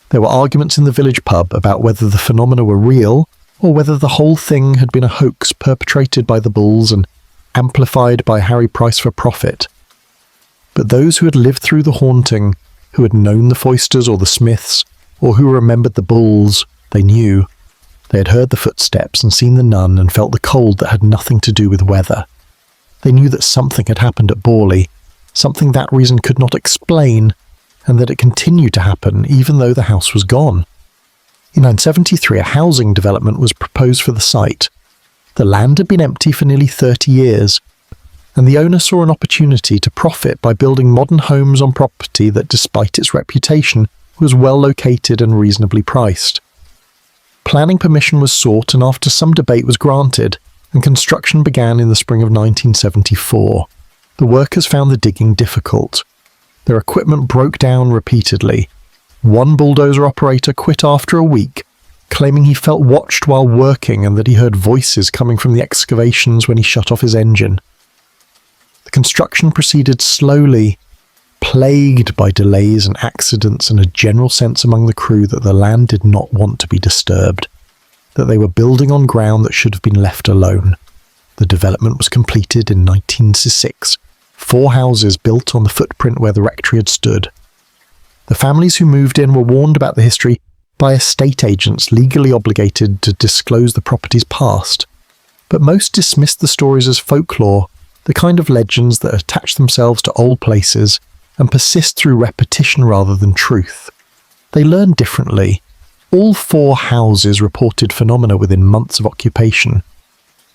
[SPEAKER 1] There were arguments in the village pub about whether the phenomena were real or whether the whole thing had been a hoax perpetrated by the Bulls and amplified by Harry Price for profit. But those who had lived through the haunting, who had known the Foysters or the Smiths, or who remembered the Bulls, they knew. They had heard the footsteps and seen the nun and felt the cold that had nothing to do with weather. They knew that something had happened at Borley, something that reason could not explain, and that it continued to happen even though the house was gone. In 1973, a housing development was proposed for the site. The land had been empty for nearly 30 years, and the owner saw an opportunity to profit by building modern homes on property that, despite its reputation, was well located and reasonably priced. Planning permission was sought, and after some debate was granted, and construction began in the spring of 1974. The workers found the digging difficult. Their equipment broke down repeatedly. One bulldozer operator quit after a week, claiming he felt watched while working and that he heard voices coming from the excavations when he shut off his engine. The construction proceeded slowly, plagued by delays and accidents and a general sense among the crew that the land did not want to be disturbed, that they were building on ground that should have been left alone. The development was completed in 1906, 4 houses built on the footprint where the rectory had stood. The families who moved in were warned about the history by estate agents legally obligated to disclose the property's past, but most dismissed the stories as folklore, the kind of legends that attach themselves to old places and persist through repetition rather than truth. They learned differently. All 4 houses reported phenomena within months of occupation.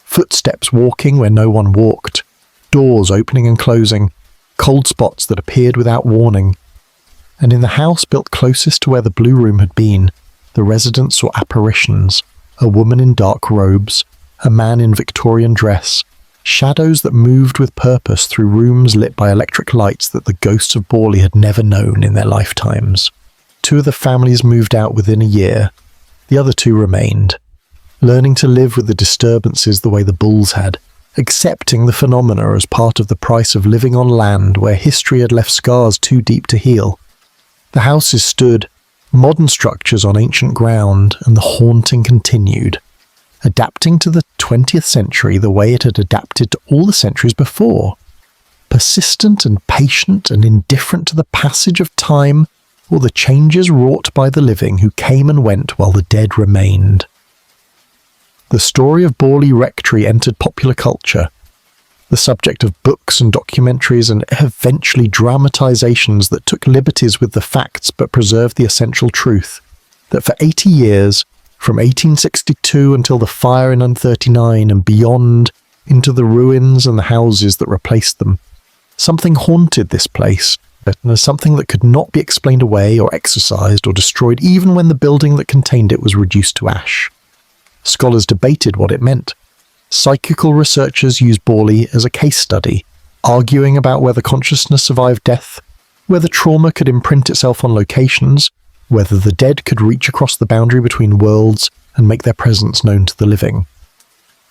[SPEAKER 1] Footsteps walking where no one walked, doors opening and closing, cold spots that appeared without warning. And in the house built closest to where the Blue Room had been, the residents saw apparitions, a woman in dark robes, a man in Victorian dress, shadows that moved with purpose through rooms lit by electric lights that the ghosts of Borley had never known in their lifetimes. 2 of the families moved out within a year. The other 2 remained, learning to live with the disturbances the way the Bulls had, accepting the phenomena as part of the price of living on land where history had left scars too deep to heal. The houses stood, modern structures on ancient ground, and the haunting continued, adapting to the 20th century the way it had adapted to all the centuries before, persistent and patient and indifferent to the passage of time or the changes wrought by the living who came and went while the dead remained. The story of Borley Rectory entered popular culture, the subject of books and documentaries and eventually dramatizations that took liberties with the facts but preserved the essential truth, that for 80 years, from 1862 until the fire in 1939 and beyond, into the ruins and the houses that replaced them, something haunted this place, and as something that could not be explained away or exorcised or destroyed even when the building that contained it was reduced to ash. Scholars debated what it meant. Psychical researchers used Borley as a case study, arguing about whether consciousness survived death, whether trauma could imprint itself on locations, whether the dead could reach across the boundary between worlds and make their presence known to the living.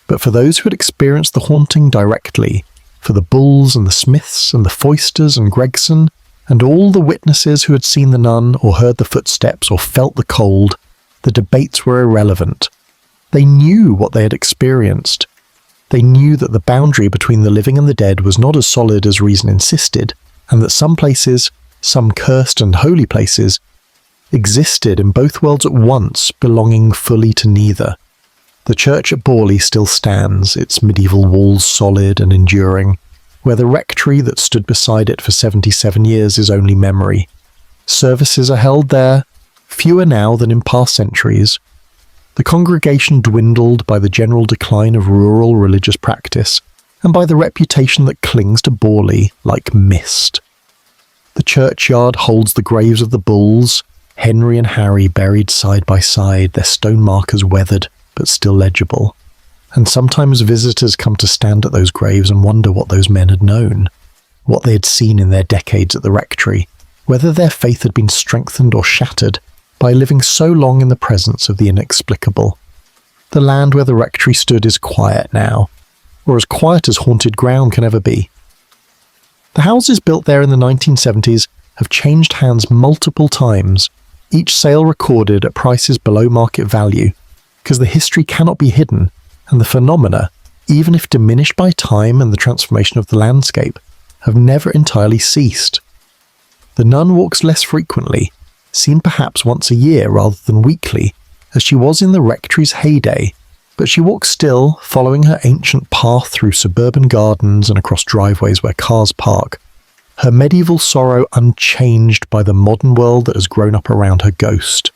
[SPEAKER 1] But for those who had experienced the haunting directly, for the Bulls and the Smiths and the Foysters and Gregson, and all the witnesses who had seen the nun or heard the footsteps or felt the cold, the debates were irrelevant. They knew what they had experienced. They knew that the boundary between the living and the dead was not as solid as reason insisted, and that some places, some cursed and holy places, existed in both worlds at once, belonging fully to neither. The church at Borley still stands, its medieval walls solid and enduring, where the rectory that stood beside it for 77 years is only memory. Services are held there, fewer now than in past centuries. The congregation dwindled by the general decline of rural religious practice, and by the reputation that clings to Borley like mist. The churchyard holds the graves of the Bulls, Henry and Harry buried side by side, their stone markers weathered but still legible. And sometimes visitors come to stand at those graves and wonder what those men had known, what they had seen in their decades at the rectory, whether their faith had been strengthened or shattered by living so long in the presence of the inexplicable. The land where the rectory stood is quiet now, or as quiet as haunted ground can ever be. The houses built there in the 1970s have changed hands multiple times, each sale recorded at prices below market value, because the history cannot be hidden, and the phenomena, even if diminished by time and the transformation of the landscape, have never entirely ceased. The nun walks less frequently, seen perhaps once a year rather than weekly, as she was in the rectory's heyday, but she walks still, following her ancient path through suburban gardens and across driveways where cars park, her medieval sorrow unchanged by the modern world that has grown up around her ghost.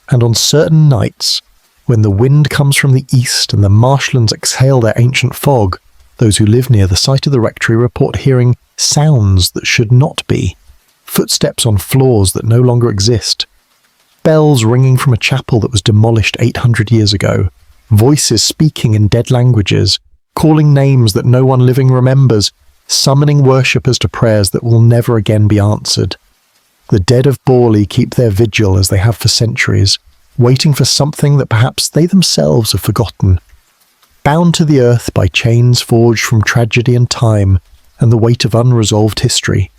[SPEAKER 1] And on certain nights, when the wind comes from the east and the marshlands exhale their ancient fog, those who live near the site of the rectory report hearing sounds that should not be, footsteps on floors that no longer exist, bells ringing from a chapel that was demolished 800 years ago, voices speaking in dead languages, calling names that no one living remembers, summoning worshippers to prayers that will never again be answered. The dead of Borley keep their vigil as they have for centuries, waiting for something that perhaps they themselves have forgotten. Bound to the earth by chains forged from tragedy and time and the weight of unresolved history.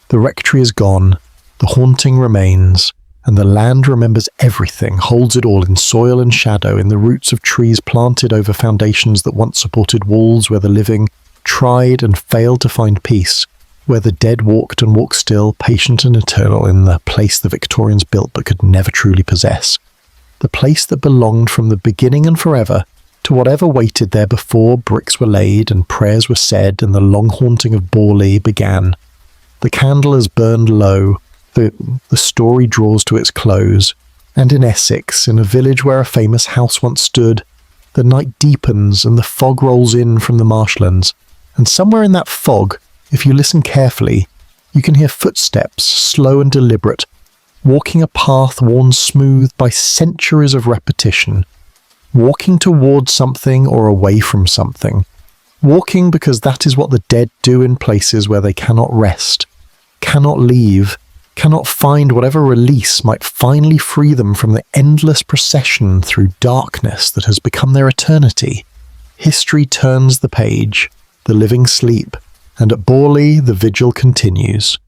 [SPEAKER 1] The rectory is gone, the haunting remains, and the land remembers everything, holds it all in soil and shadow, in the roots of trees planted over foundations that once supported walls where the living tried and failed to find peace, where the dead walked and walked still, patient and eternal, in the place the Victorians built but could never truly possess. The place that belonged from the beginning and forever to whatever waited there before bricks were laid and prayers were said and the long haunting of Borley began. The candle has burned low, the story draws to its close, and in Essex, in a village where a famous house once stood, the night deepens and the fog rolls in from the marshlands, and somewhere in that fog, if you listen carefully, you can hear footsteps, slow and deliberate, walking a path worn smooth by centuries of repetition, walking towards something or away from something, walking because that is what the dead do in places where they cannot rest, cannot leave, cannot find whatever release might finally free them from the endless procession through darkness that has become their eternity. History turns the page, the living sleep, and at Borley the vigil continues.